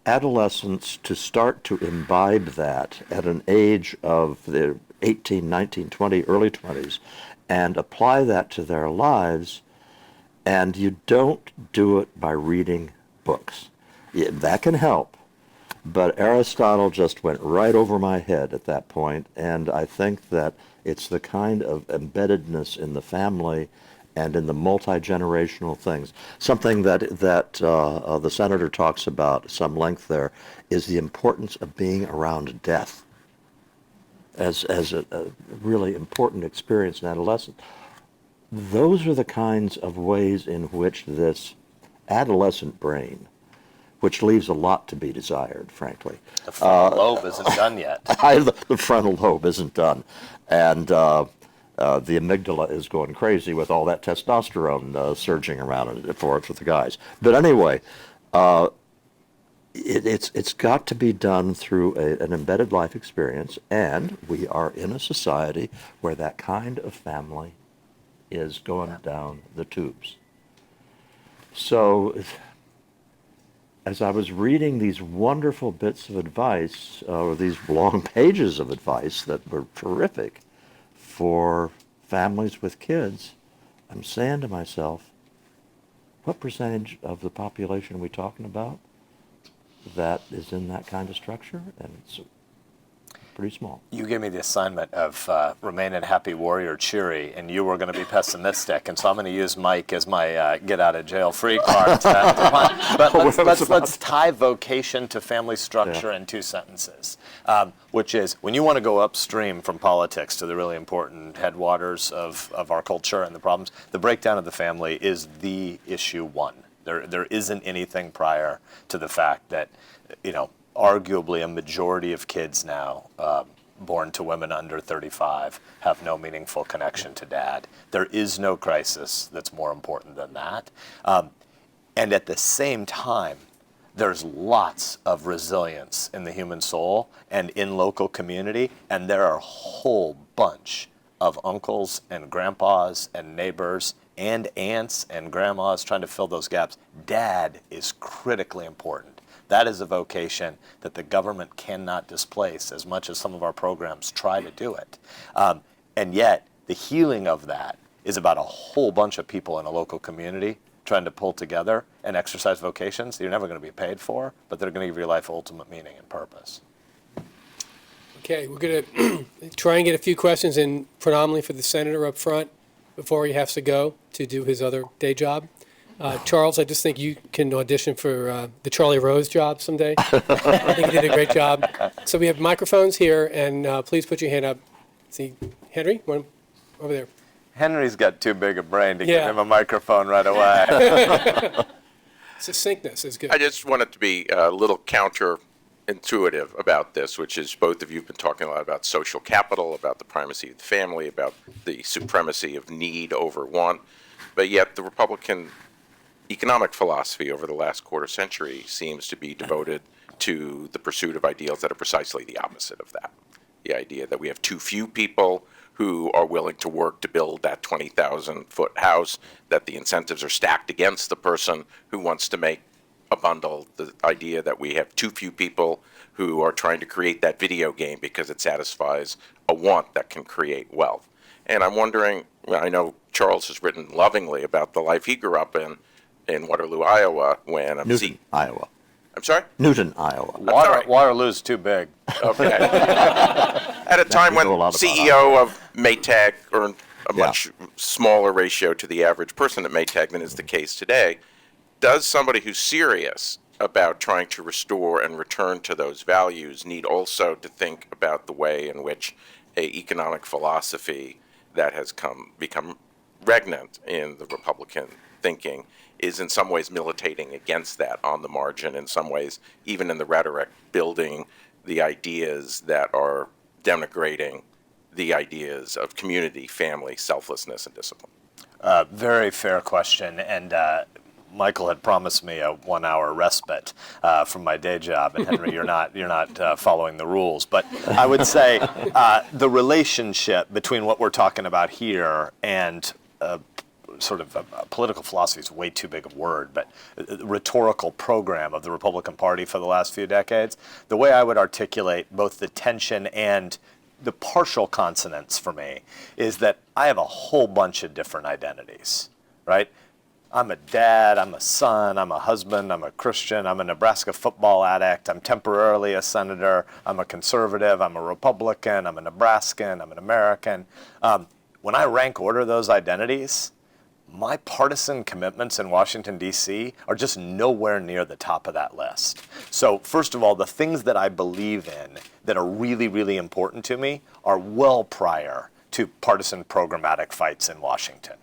adolescents to start to imbibe that at an age of the 18, 19, 20, early 20s, and apply that to their lives, and you don't do it by reading books. That can help, but Aristotle just went right over my head at that point, and I think that it's the kind of embeddedness in the family and in the multi-generational things. Something that the senator talks about at some length there is the importance of being around death as a really important experience in adolescence. Those are the kinds of ways in which this adolescent brain, which leaves a lot to be desired, frankly. The frontal lobe isn't done yet. The frontal lobe isn't done. And the amygdala is going crazy with all that testosterone surging around for the guys. But anyway, it's got to be done through an embedded life experience, and we are in a society where that kind of family is going down the tubes. So as I was reading these wonderful bits of advice, or these long pages of advice that were terrific for families with kids, I'm saying to myself, what percentage of the population are we talking about that is in that kind of structure? And it's pretty small. You gave me the assignment of remain a happy warrior, cheery, and you were going to be pessimistic, and so I'm going to use Mike as my get-out-of-jail-free card. But let's tie vocation to family structure in two sentences, which is, when you want to go upstream from politics to the really important headwaters of our culture and the problems, the breakdown of the family is the issue one. There isn't anything prior to the fact that, arguably a majority of kids now born to women under 35 have no meaningful connection to dad. There is no crisis that's more important than that. And at the same time, there's lots of resilience in the human soul and in local community, and there are a whole bunch of uncles and grandpas and neighbors and aunts and grandmas trying to fill those gaps. Dad is critically important. That is a vocation that the government cannot displace as much as some of our programs try to do it. And yet, the healing of that is about a whole bunch of people in a local community trying to pull together and exercise vocations that you're never going to be paid for, but they're going to give your life ultimate meaning and purpose. Okay, we're going to try and get a few questions in predominantly for the senator up front before he has to go to do his other day job. Charles, I just think you can audition for the Charlie Rose job someday. I think you did a great job. So we have microphones here, and please put your hand up. See, Henry, one over there. Henry's got too big a brain to give him a microphone right away. Succinctness is good. I just wanted to be a little counterintuitive about this, which is both of you have been talking a lot about social capital, about the primacy of the family, about the supremacy of need over want, but yet the Republican economic philosophy over the last quarter century seems to be devoted to the pursuit of ideals that are precisely the opposite of that. The idea that we have too few people who are willing to work to build that 20,000-foot house, that the incentives are stacked against the person who wants to make a bundle, the idea that we have too few people who are trying to create that video game because it satisfies a want that can create wealth. And I'm wondering, I know Charles has written lovingly about the life he grew up in Waterloo, Iowa, when Newton, Iowa. I'm sorry? Newton, Iowa. sorry. Waterloo's too big. Okay. At a time when know a lot about CEO of Maytag earned a Yeah. much smaller ratio to the average person at Maytag than is the case today, does somebody who's serious about trying to restore and return to those values need also to think about the way in which a economic philosophy that has become regnant in the Republican thinking is in some ways militating against that on the margin, in some ways, even in the rhetoric, building the ideas that are denigrating the ideas of community, family, selflessness, and discipline? Very fair question, and Michael had promised me a 1-hour respite from my day job, and Henry, you're not following the rules. But I would say the relationship between what we're talking about here and sort of political philosophy is way too big a word, but the rhetorical program of the Republican Party for the last few decades, the way I would articulate both the tension and the partial consonance for me is that I have a whole bunch of different identities, right? I'm a dad, I'm a son, I'm a husband, I'm a Christian, I'm a Nebraska football addict, I'm temporarily a senator, I'm a conservative, I'm a Republican, I'm a Nebraskan, I'm an American. When I rank order those identities, my partisan commitments in Washington, D.C. are just nowhere near the top of that list. So first of all, the things that I believe in that are really, really important to me are well prior to partisan programmatic fights in Washington.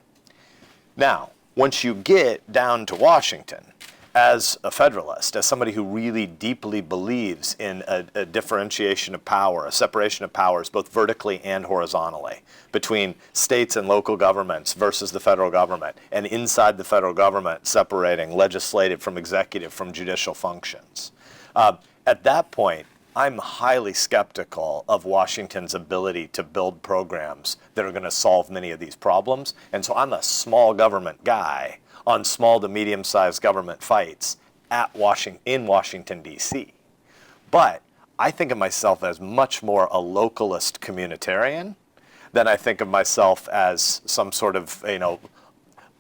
Now, once you get down to Washington, as a Federalist, as somebody who really deeply believes in a differentiation of power, a separation of powers, both vertically and horizontally, between states and local governments versus the federal government, and inside the federal government, separating legislative from executive from judicial functions. At that point, I'm highly skeptical of Washington's ability to build programs that are going to solve many of these problems. And so I'm a small government guy on small to medium-sized government fights in Washington, D.C. But I think of myself as much more a localist communitarian than I think of myself as some sort of,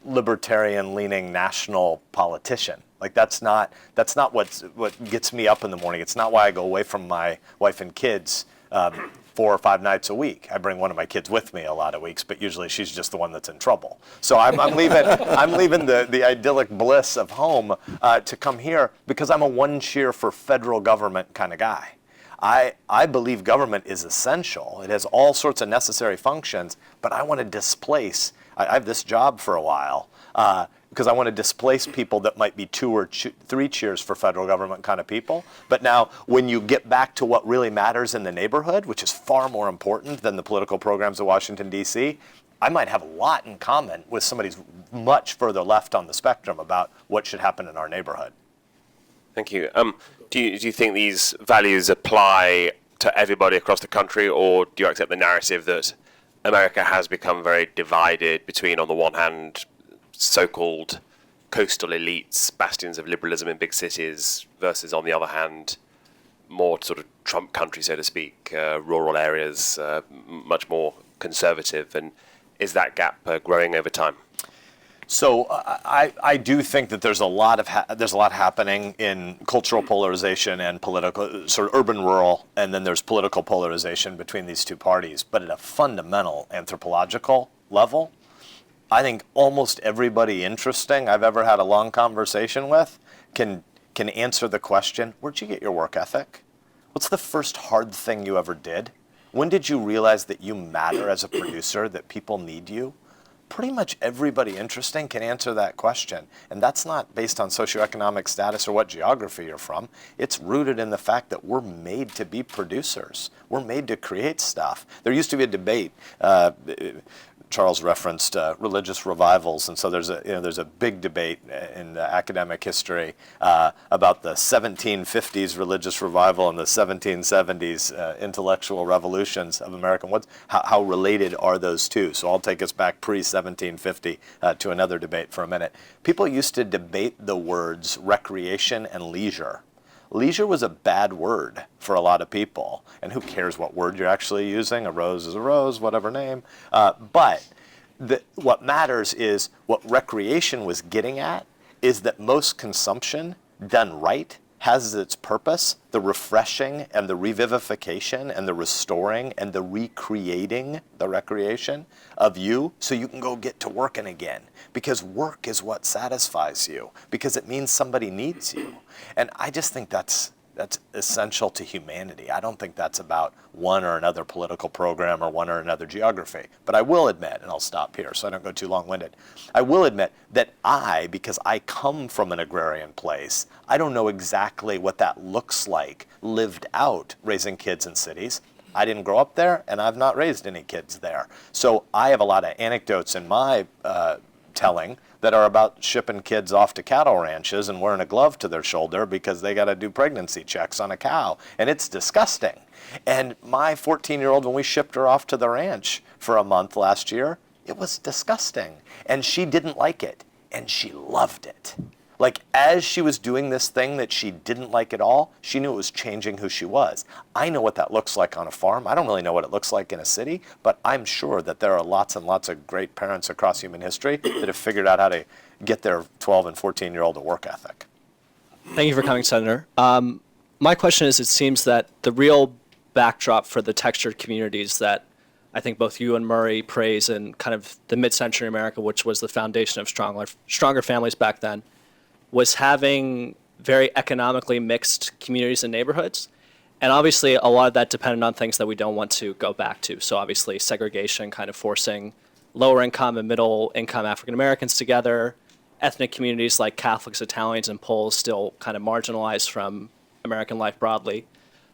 libertarian-leaning national politician. Like that's not what gets me up in the morning. It's not why I go away from my wife and kids 4 or 5 nights a week. I bring one of my kids with me a lot of weeks, but usually she's just the one that's in trouble. So I'm leaving the idyllic bliss of home to come here because I'm a one cheer for federal government kind of guy. I believe government is essential. It has all sorts of necessary functions, but I want to displace. I have this job for a while because I want to displace people that might be 2 or 3 cheers for federal government kind of people. But now when you get back to what really matters in the neighborhood, which is far more important than the political programs of Washington, D.C., I might have a lot in common with somebody who's much further left on the spectrum about what should happen in our neighborhood. Thank you. Do you think these values apply to everybody across the country, or do you accept the narrative that America has become very divided between, on the one hand, so-called coastal elites, bastions of liberalism in big cities, versus, on the other hand, more sort of Trump country, so to speak, rural areas, much more conservative? And is that gap growing over time? So I do think that there's a lot happening in cultural polarization and political, sort of urban-rural, and then there's political polarization between these two parties. But at a fundamental anthropological level, I think almost everybody interesting I've ever had a long conversation with can answer the question, where'd you get your work ethic? What's the first hard thing you ever did? When did you realize that you matter as a producer, that people need you? Pretty much everybody interesting can answer that question. And that's not based on socioeconomic status or what geography you're from. It's rooted in the fact that we're made to be producers. We're made to create stuff. There used to be a debate Charles referenced religious revivals, and so there's a big debate in academic history about the 1750s religious revival and the 1770s intellectual revolutions of American. How related are those two? So I'll take us back pre-1750 to another debate for a minute. People used to debate the words recreation and leisure. Leisure was a bad word for a lot of people, and who cares what word you're actually using? A rose is a rose, whatever name. But what matters is what recreation was getting at is that most consumption done right has as its purpose the refreshing and the revivification and the restoring and the recreating the recreation of you so you can go get to working again. Because work is what satisfies you, because it means somebody needs you. And I just think that's essential to humanity. I don't think that's about one or another political program or one or another geography. But I will admit, and I'll stop here so I don't go too long-winded, I will admit that because I come from an agrarian place, I don't know exactly what that looks like lived out raising kids in cities. I didn't grow up there, and I've not raised any kids there. So I have a lot of anecdotes in my telling that are about shipping kids off to cattle ranches and wearing a glove to their shoulder because they got to do pregnancy checks on a cow. And it's disgusting. And my 14-year-old, when we shipped her off to the ranch for a month last year, it was disgusting. And she didn't like it. And she loved it. Like, as she was doing this thing that she didn't like at all, she knew it was changing who she was. I know what that looks like on a farm. I don't really know what it looks like in a city, but I'm sure that there are lots and lots of great parents across human history that have figured out how to get their 12 and 14-year-old a work ethic. Thank you for coming, Senator. My question is, it seems that the real backdrop for the textured communities that I think both you and Murray praise in kind of the mid-century America, which was the foundation of stronger families back then, was having very economically mixed communities and neighborhoods. And obviously, a lot of that depended on things that we don't want to go back to. So obviously, segregation kind of forcing lower income and middle income African Americans together, ethnic communities like Catholics, Italians, and Poles still kind of marginalized from American life broadly.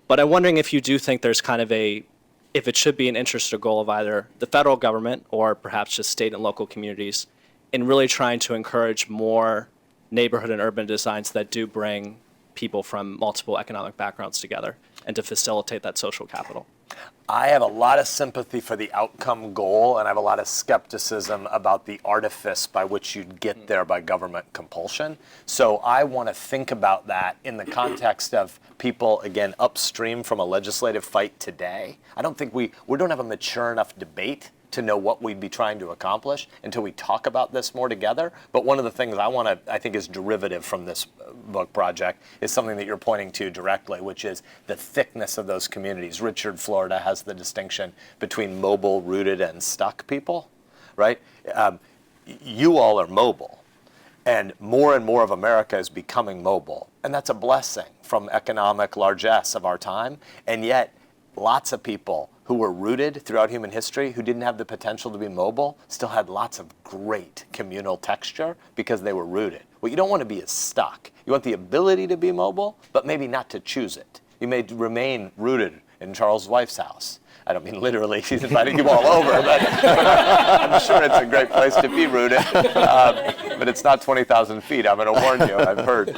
But I'm wondering if you do think there's kind of if it should be an interest or goal of either the federal government or perhaps just state and local communities in really trying to encourage more neighborhood and urban designs that do bring people from multiple economic backgrounds together and to facilitate that social capital. I have a lot of sympathy for the outcome goal, and I have a lot of skepticism about the artifice by which you'd get there by government compulsion. So I want to think about that in the context of people, again, upstream from a legislative fight today. I don't think we don't have a mature enough debate to know what we'd be trying to accomplish until we talk about this more together. But one of the things I think is derivative from this book project is something that you're pointing to directly, which is the thickness of those communities. Richard, Florida, has the distinction between mobile, rooted, and stuck people, right? You all are mobile, and more of America is becoming mobile. And that's a blessing from economic largesse of our time. And yet, lots of people who were rooted throughout human history, who didn't have the potential to be mobile, still had lots of great communal texture because they were rooted. What you don't want to be is stuck. You want the ability to be mobile, but maybe not to choose it. You may remain rooted in Charles' wife's house. I don't mean literally, she's inviting you all over, but I'm sure it's a great place to be rooted. But it's not 20,000 feet, I'm going to warn you, I've heard.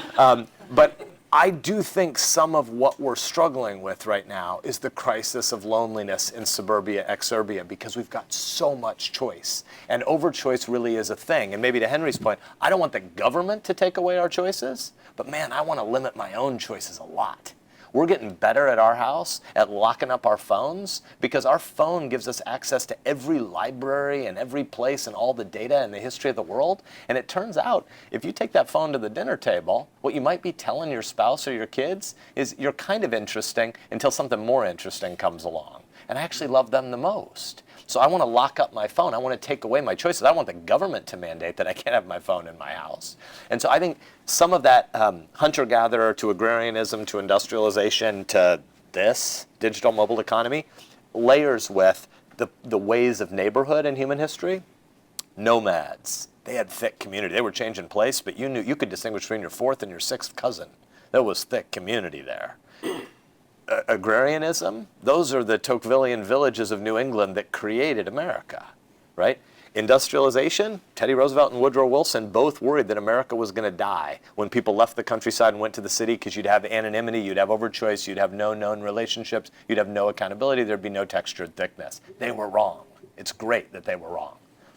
But I do think some of what we're struggling with right now is the crisis of loneliness in suburbia, exurbia, because we've got so much choice. And overchoice really is a thing. And maybe to Henry's point, I don't want the government to take away our choices, but man, I want to limit my own choices a lot. We're getting better at our house at locking up our phones because our phone gives us access to every library and every place and all the data and the history of the world. And it turns out, if you take that phone to the dinner table, what you might be telling your spouse or your kids is you're kind of interesting until something more interesting comes along. And I actually love them the most. So I want to lock up my phone. I want to take away my choices. I want the government to mandate that I can't have my phone in my house. And so I think some of that hunter-gatherer to agrarianism to industrialization to this digital mobile economy layers with the ways of neighborhood in human history. Nomads. They had thick community. They were changing place, but you knew you could distinguish between your fourth and your sixth cousin. There was thick community there. Agrarianism, those are the Tocquevillian villages of New England that created America. right? Industrialization, Teddy Roosevelt and Woodrow Wilson both worried that America was going to die when people left the countryside and went to the city, because you'd have anonymity, you'd have overchoice, you'd have no known relationships, you'd have no accountability, there'd be no textured thickness. They were wrong. It's great that they were wrong.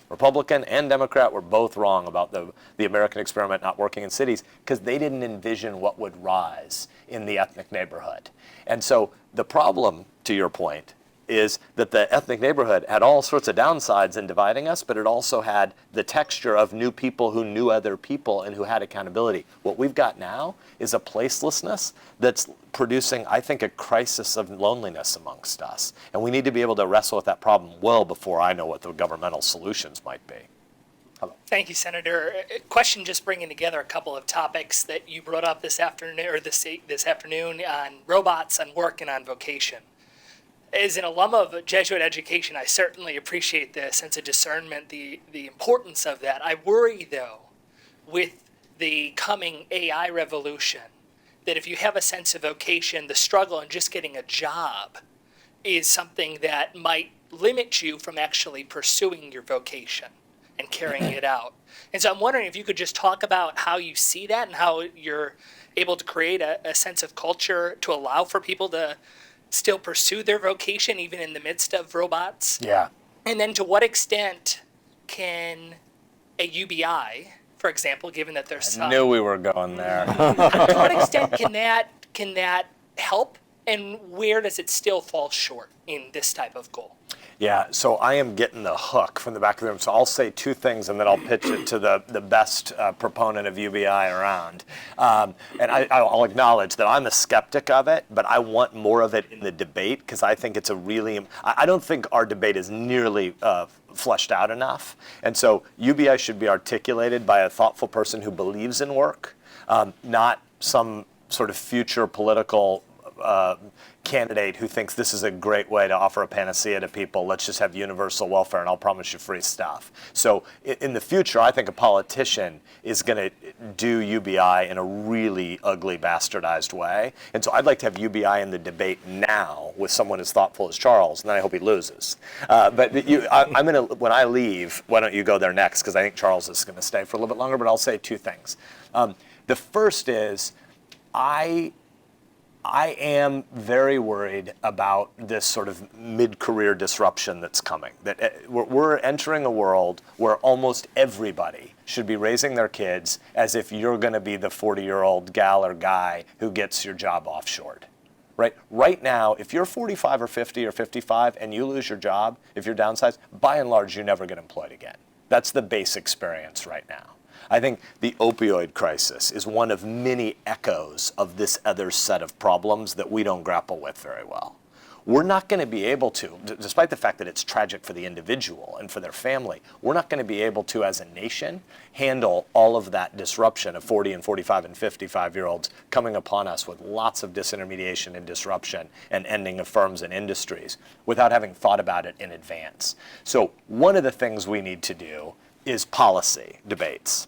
Republican and Democrat were both wrong about the American experiment not working in cities, because they didn't envision what would rise in the ethnic neighborhood. And so the problem, to your point, is that the ethnic neighborhood had all sorts of downsides in dividing us, but it also had the texture of new people who knew other people and who had accountability. What we've got now is a placelessness that's producing, I think, a crisis of loneliness amongst us. And we need to be able to wrestle with that problem well before I know what the governmental solutions might be. Hello. Thank you, Senator. A question just bringing together a couple of topics that you brought up this afternoon, or this afternoon, on robots, on work, and on vocation. As an alum of Jesuit education, I certainly appreciate the sense of discernment, the importance of that. I worry, though, with the coming AI revolution, that if you have a sense of vocation, the struggle in just getting a job is something that might limit you from actually pursuing your vocation and carrying it out. And so I'm wondering if you could just talk about how you see that and how you're able to create a sense of culture to allow for people to still pursue their vocation even in the midst of robots? Yeah. And then to what extent can a UBI, for example, given that there's I knew we were going there. to what extent can that help, and where does it still fall short in this type of goal? Yeah, so I am getting the hook from the back of the room. So I'll say two things, and then I'll pitch it to the best proponent of UBI around. And I'll acknowledge that I'm a skeptic of it, but I want more of it in the debate, because I think it's a really, I don't think our debate is nearly fleshed out enough. And so UBI should be articulated by a thoughtful person who believes in work, not some sort of future political candidate who thinks this is a great way to offer a panacea to people. Let's just have universal welfare and I'll promise you free stuff. So in the future, I think a politician is going to do UBI in a really ugly, bastardized way. And so I'd like to have UBI in the debate now with someone as thoughtful as Charles, and then I hope he loses. I'm going to, when I leave, why don't you go there next, because I think Charles is going to stay for a little bit longer, but I'll say two things. The first is, I am very worried about this sort of mid-career disruption that's coming. That we're entering a world where almost everybody should be raising their kids as if you're going to be the 40-year-old gal or guy who gets your job offshored. Right now, if you're 45 or 50 or 55 and you lose your job, if you're downsized, by and large, you never get employed again. That's the base experience right now. I think the opioid crisis is one of many echoes of this other set of problems that we don't grapple with very well. We're not going to be able to, despite the fact that it's tragic for the individual and for their family, we're not going to be able to, as a nation, handle all of that disruption of 40 and 45 and 55-year-olds coming upon us with lots of disintermediation and disruption and ending of firms and industries without having thought about it in advance. So one of the things we need to do is policy debates.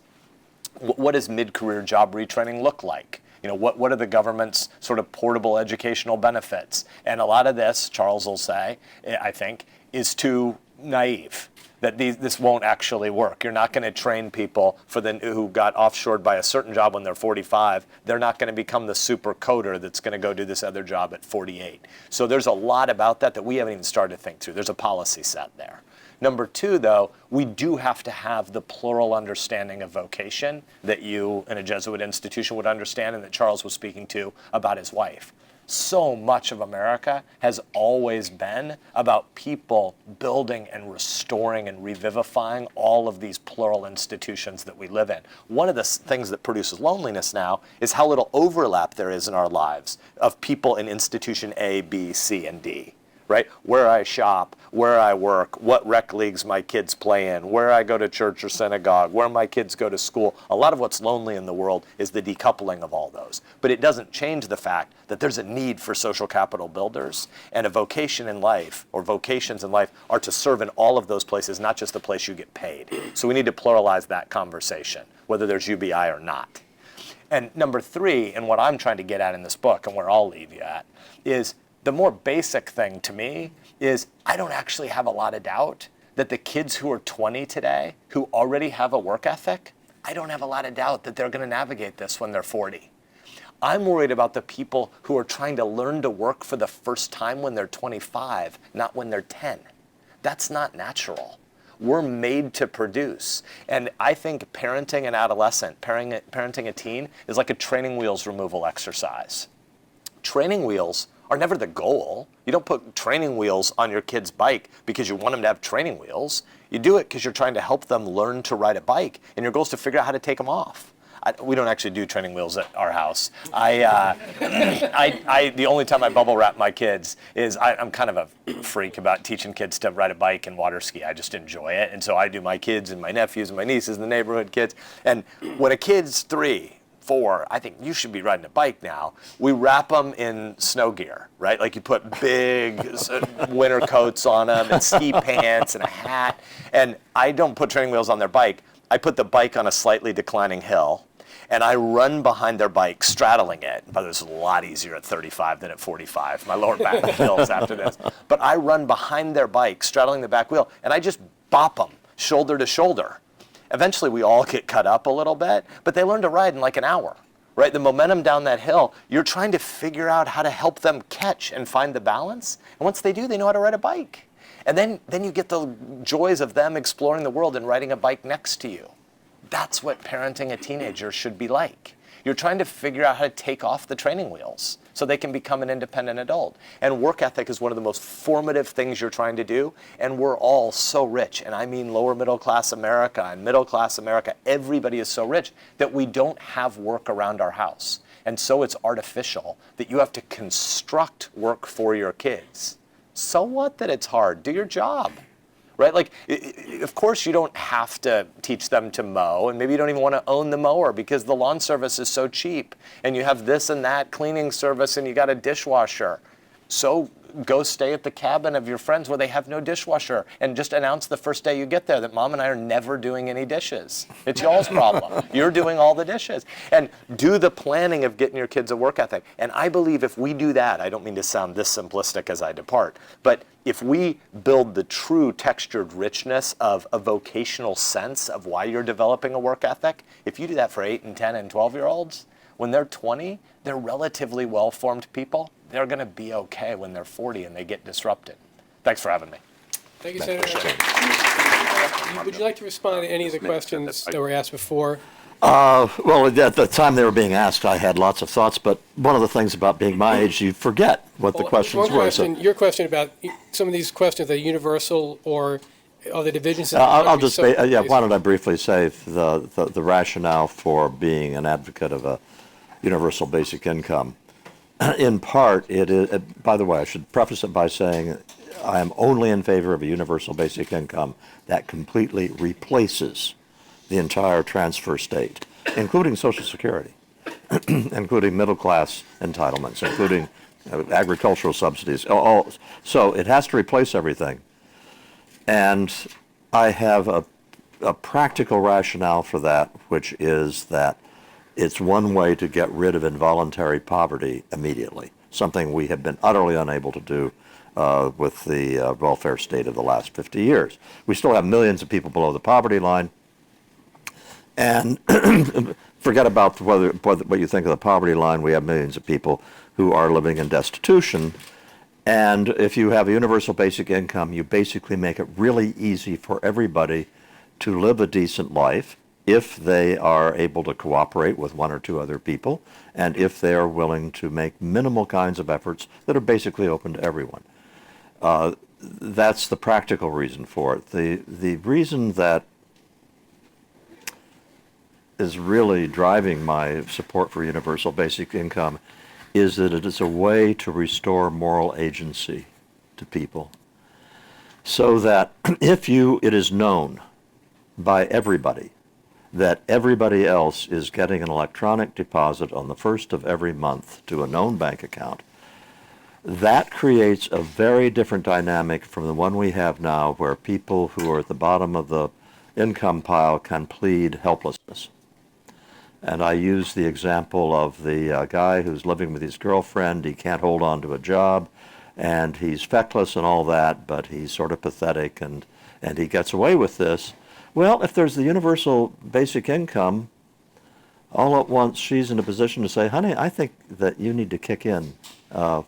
What does mid-career job retraining look like? What are the government's sort of portable educational benefits? And a lot of this, Charles will say, I think, is too naive, that this won't actually work. You're not going to train people who got offshored by a certain job when they're 45. They're not going to become the super coder that's going to go do this other job at 48. So there's a lot about that we haven't even started to think through. There's a policy set there. Number two, though, we do have to have the plural understanding of vocation that you in a Jesuit institution would understand and that Charles was speaking to about his wife. So much of America has always been about people building and restoring and revivifying all of these plural institutions that we live in. One of the things that produces loneliness now is how little overlap there is in our lives of people in institution A, B, C, and D. Where I shop, where I work, what rec leagues my kids play in, where I go to church or synagogue, where my kids go to school. A lot of what's lonely in the world is the decoupling of all those. But it doesn't change the fact that there's a need for social capital builders, and a vocation in life, or vocations in life, are to serve in all of those places, not just the place you get paid. So we need to pluralize that conversation, whether there's UBI or not. And number three, and what I'm trying to get at in this book, and where I'll leave you at, is the more basic thing to me is I don't actually have a lot of doubt that the kids who are 20 today, who already have a work ethic, I don't have a lot of doubt that they're going to navigate this when they're 40. I'm worried about the people who are trying to learn to work for the first time when they're 25, not when they're 10. That's not natural. We're made to produce. And I think parenting an adolescent, parenting a teen, is like a training wheels removal exercise. Training wheels are never the goal. You don't put training wheels on your kid's bike because you want them to have training wheels. You do it because you're trying to help them learn to ride a bike, and your goal is to figure out how to take them off. We don't actually do training wheels at our house. The only time I bubble wrap my kids is I'm kind of a freak about teaching kids to ride a bike and water ski. I just enjoy it. And so I do my kids and my nephews and my nieces and the neighborhood kids. And when a kid's 3, 4, I think you should be riding a bike now. We wrap them in snow gear, right? Like you put big winter coats on them and ski pants and a hat. And I don't put training wheels on their bike. I put the bike on a slightly declining hill, and I run behind their bike, straddling it. By the way, this is a lot easier at 35 than at 45. My lower back kills after this. But I run behind their bike, straddling the back wheel, and I just bop them shoulder to shoulder. Eventually, we all get cut up a little bit, but they learn to ride in like an hour, right? The momentum down that hill, you're trying to figure out how to help them catch and find the balance. And once they do, they know how to ride a bike. And then you get the joys of them exploring the world and riding a bike next to you. That's what parenting a teenager should be like. You're trying to figure out how to take off the training wheels so they can become an independent adult. And work ethic is one of the most formative things you're trying to do. And we're all so rich, and I mean lower middle class America and middle class America. Everybody is so rich that we don't have work around our house. And so it's artificial that you have to construct work for your kids. So what that it's hard? Do your job. Right? Like, of course you don't have to teach them to mow, and maybe you don't even want to own the mower because the lawn service is so cheap, and you have this and that cleaning service, and you got a dishwasher. So go stay at the cabin of your friends where they have no dishwasher, and just announce the first day you get there that Mom and I are never doing any dishes. It's y'all's problem. You're doing all the dishes. And do the planning of getting your kids a work ethic. And I believe if we do that, I don't mean to sound this simplistic as I depart, but if we build the true textured richness of a vocational sense of why you're developing a work ethic, if you do that for 8 and 10 and 12-year-olds, when they're 20, they're relatively well-formed people. They're going to be okay when they're 40 and they get disrupted. Thanks for having me. Thank you, Senator. Would you like to respond to any of the questions that were asked before? Well, at the time they were being asked, I had lots of thoughts, but one of the things about being my age, you forget what the questions One were. question, your question about some of these questions are universal or are the divisions in the I'll country just so- say, why don't I briefly say the rationale for being an advocate of a universal basic income. In part, it is, by the way, I should preface it by saying I am only in favor of a universal basic income that completely replaces the entire transfer state, including Social Security, including middle class entitlements, including agricultural subsidies. So it has to replace everything. And I have a practical rationale for that, which is that it's one way to get rid of involuntary poverty immediately, something we have been utterly unable to do with the welfare state of the last 50 years. We still have millions of people below the poverty line, and forget about what you think of the poverty line. We have millions of people who are living in destitution, and if you have a universal basic income, you basically make it really easy for everybody to live a decent life if they are able to cooperate with one or two other people, and if they are willing to make minimal kinds of efforts that are basically open to everyone. That's the practical reason for it. The reason that is really driving my support for universal basic income is that it is a way to restore moral agency to people, so that if it is known by everybody that everybody else is getting an electronic deposit on the first of every month to a known bank account, that creates a very different dynamic from the one we have now, where people who are at the bottom of the income pile can plead helplessness. And I use the example of the guy who's living with his girlfriend. He can't hold on to a job, and he's feckless and all that, but he's sort of pathetic, and and he gets away with this. Well, if there's the universal basic income, all at once she's in a position to say, honey, I think that you need to kick in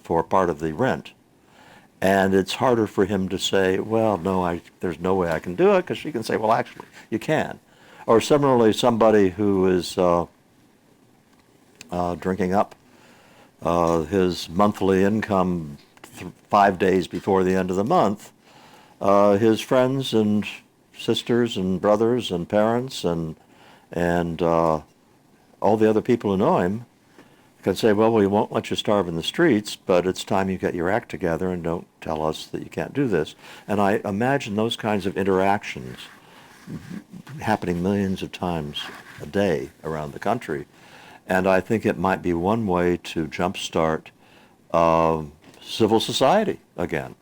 for part of the rent. And it's harder for him to say, well, no, there's no way I can do it, because she can say, well, actually, you can. Or similarly, somebody who is drinking up his monthly income 5 days before the end of the month, his friends and sisters and brothers and parents and all the other people who know him can say, well, we won't let you starve in the streets, but it's time you get your act together and don't tell us that you can't do this. And I imagine those kinds of interactions happening millions of times a day around the country. And I think it might be one way to jumpstart civil society again.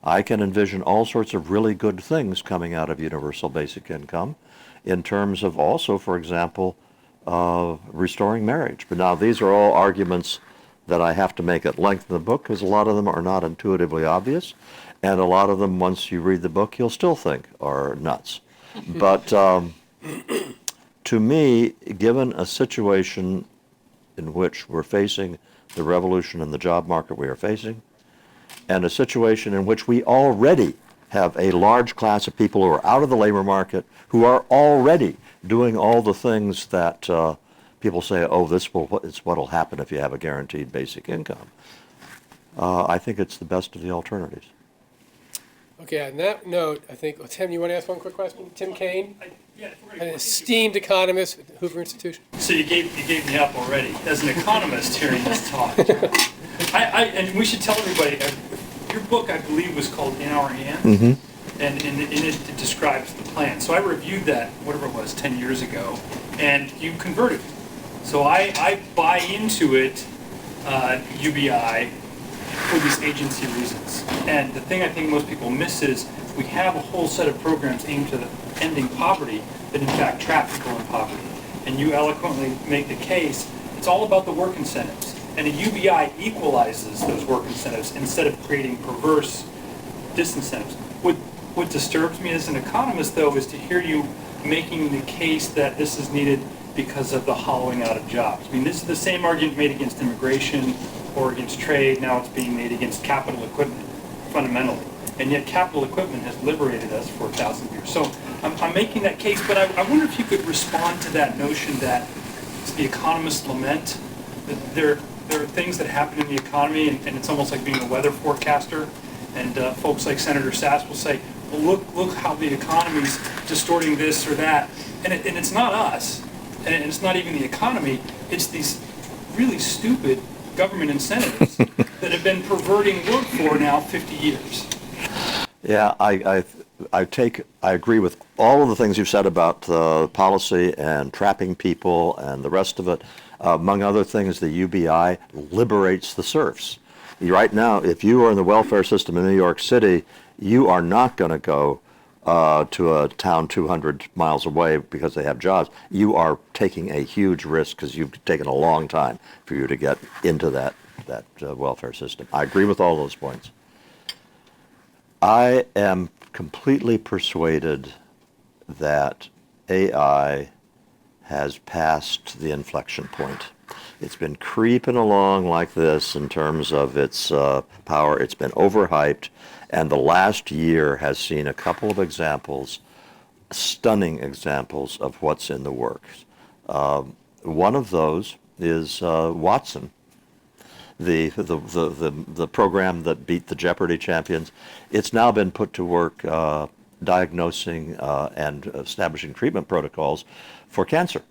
I can envision all sorts of really good things coming out of universal basic income in terms of also, for example, restoring marriage. But now these are all arguments that I have to make at length in the book, because a lot of them are not intuitively obvious, and a lot of them, once you read the book, you'll still think are nuts. But to me, given a situation in which we're facing the revolution in the job market we are facing, and a situation in which we already have a large class of people who are out of the labor market, who are already doing all the things that people say, oh, it's what'll happen if you have a guaranteed basic income. I think it's the best of the alternatives. Okay, on that note, I think, Tim, you want to ask one quick question? Tim Kaine, Yeah, an esteemed economist at the Hoover Institution. so you gave me up already. As an economist hearing this talk, and we should tell everybody, your book, I believe, was called In Our Hands, and in it describes the plan. So I reviewed that, whatever it was, 10 years ago, and you converted it. So I buy into it, UBI, for these agency reasons. And the thing I think most people miss is we have a whole set of programs aimed at ending poverty that in fact trap people in poverty. And you eloquently make the case, it's all about the work incentives. And a UBI equalizes those work incentives instead of creating perverse disincentives. What disturbs me as an economist, though, is to hear you making the case that this is needed because of the hollowing out of jobs. I mean, this is the same argument made against immigration or against trade. Now it's being made against capital equipment, fundamentally. And yet capital equipment has liberated us for 1,000 years. So I'm making that case, but I wonder if you could respond to that notion that it's the economists lament, that there are things that happen in the economy, and it's almost like being a weather forecaster. And folks like Senator Sasse will say, well, look how the economy's distorting this or that. And it's not us, and it's not even the economy, it's these really stupid government incentives that have been perverting work for now 50 years. Yeah, I agree with all of the things you've said about policy and trapping people and the rest of it. Among other things, the UBI liberates the serfs. Right now, if you are in the welfare system in New York City, you are not going to go to a town 200 miles away because they have jobs. You are taking a huge risk because you've taken a long time for you to get into that welfare system. I agree with all those points. I am completely persuaded that AI has passed the inflection point. It's been creeping along like this in terms of its power. It's been overhyped, and the last year has seen a couple of examples, stunning examples of what's in the works. One of those is Watson, the program that beat the Jeopardy champions. It's now been put to work diagnosing and establishing treatment protocols for cancer.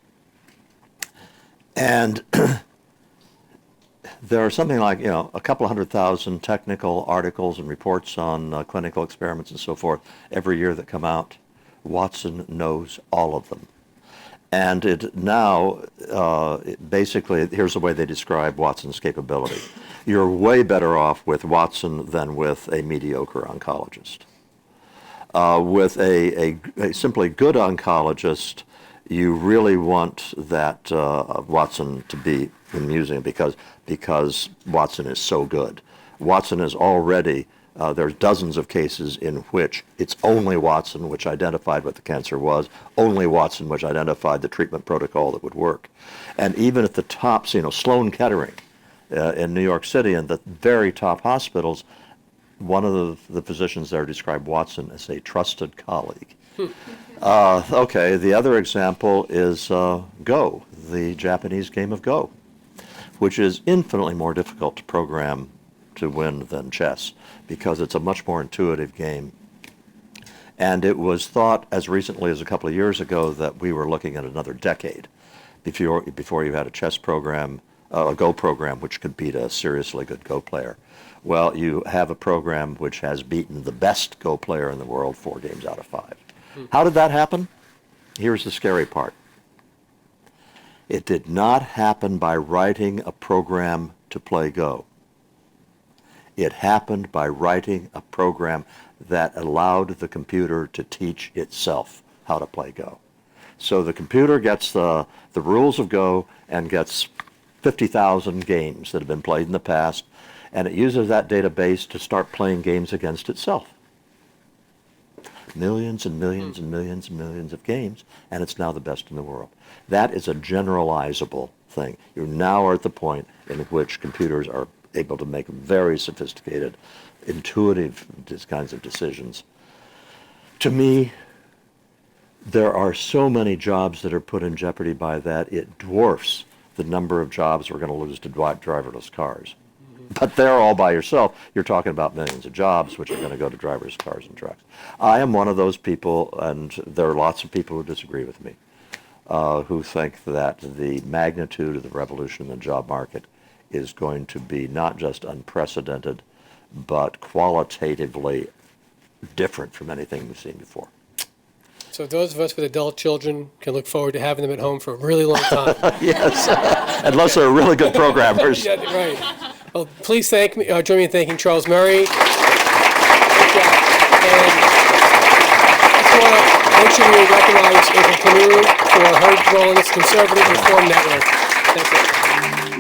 And there are something like, a couple of 100,000 technical articles and reports on clinical experiments and so forth every year that come out. Watson knows all of them. And it now, basically, here's the way they describe Watson's capability. You're way better off with Watson than with a mediocre oncologist. With a simply good oncologist, you really want that Watson to be in the museum because Watson is so good. Watson is already There's dozens of cases in which it's only Watson which identified what the cancer was, only Watson which identified the treatment protocol that would work. And even at the tops, Sloan Kettering in New York City and the very top hospitals, one of the physicians there described Watson as a trusted colleague. Okay, the other example is Go, the Japanese game of Go, which is infinitely more difficult to program to win than chess because it's a much more intuitive game. And it was thought as recently as a couple of years ago that we were looking at another decade before you had a chess program, a Go program, which could beat a seriously good Go player. Well, you have a program which has beaten the best Go player in the world 4 games out of 5. How did that happen? Here's the scary part. It did not happen by writing a program to play Go. It happened by writing a program that allowed the computer to teach itself how to play Go. So the computer gets the rules of Go and gets 50,000 games that have been played in the past, and it uses that database to start playing games against itself. Millions and millions and millions and millions of games, and it's now the best in the world. That is a generalizable thing. You now are at the point in which computers are able to make very sophisticated, intuitive kinds of decisions. To me, there are so many jobs that are put in jeopardy by that, it dwarfs the number of jobs we're going to lose to driverless cars. But there all by yourself, you're talking about millions of jobs which are going to go to driverless cars and trucks. I am one of those people, and there are lots of people who disagree with me, who think that the magnitude of the revolution in the job market is going to be not just unprecedented, but qualitatively different from anything we've seen before. So those of us with adult children can look forward to having them at home for a really long time. Yes, unless they're really good programmers. Yeah, right. Well, please join me in thanking Charles Murray. Good job. And I just want to make sure we recognize April Canuru for her role in this Conservative Reform Network. That's it.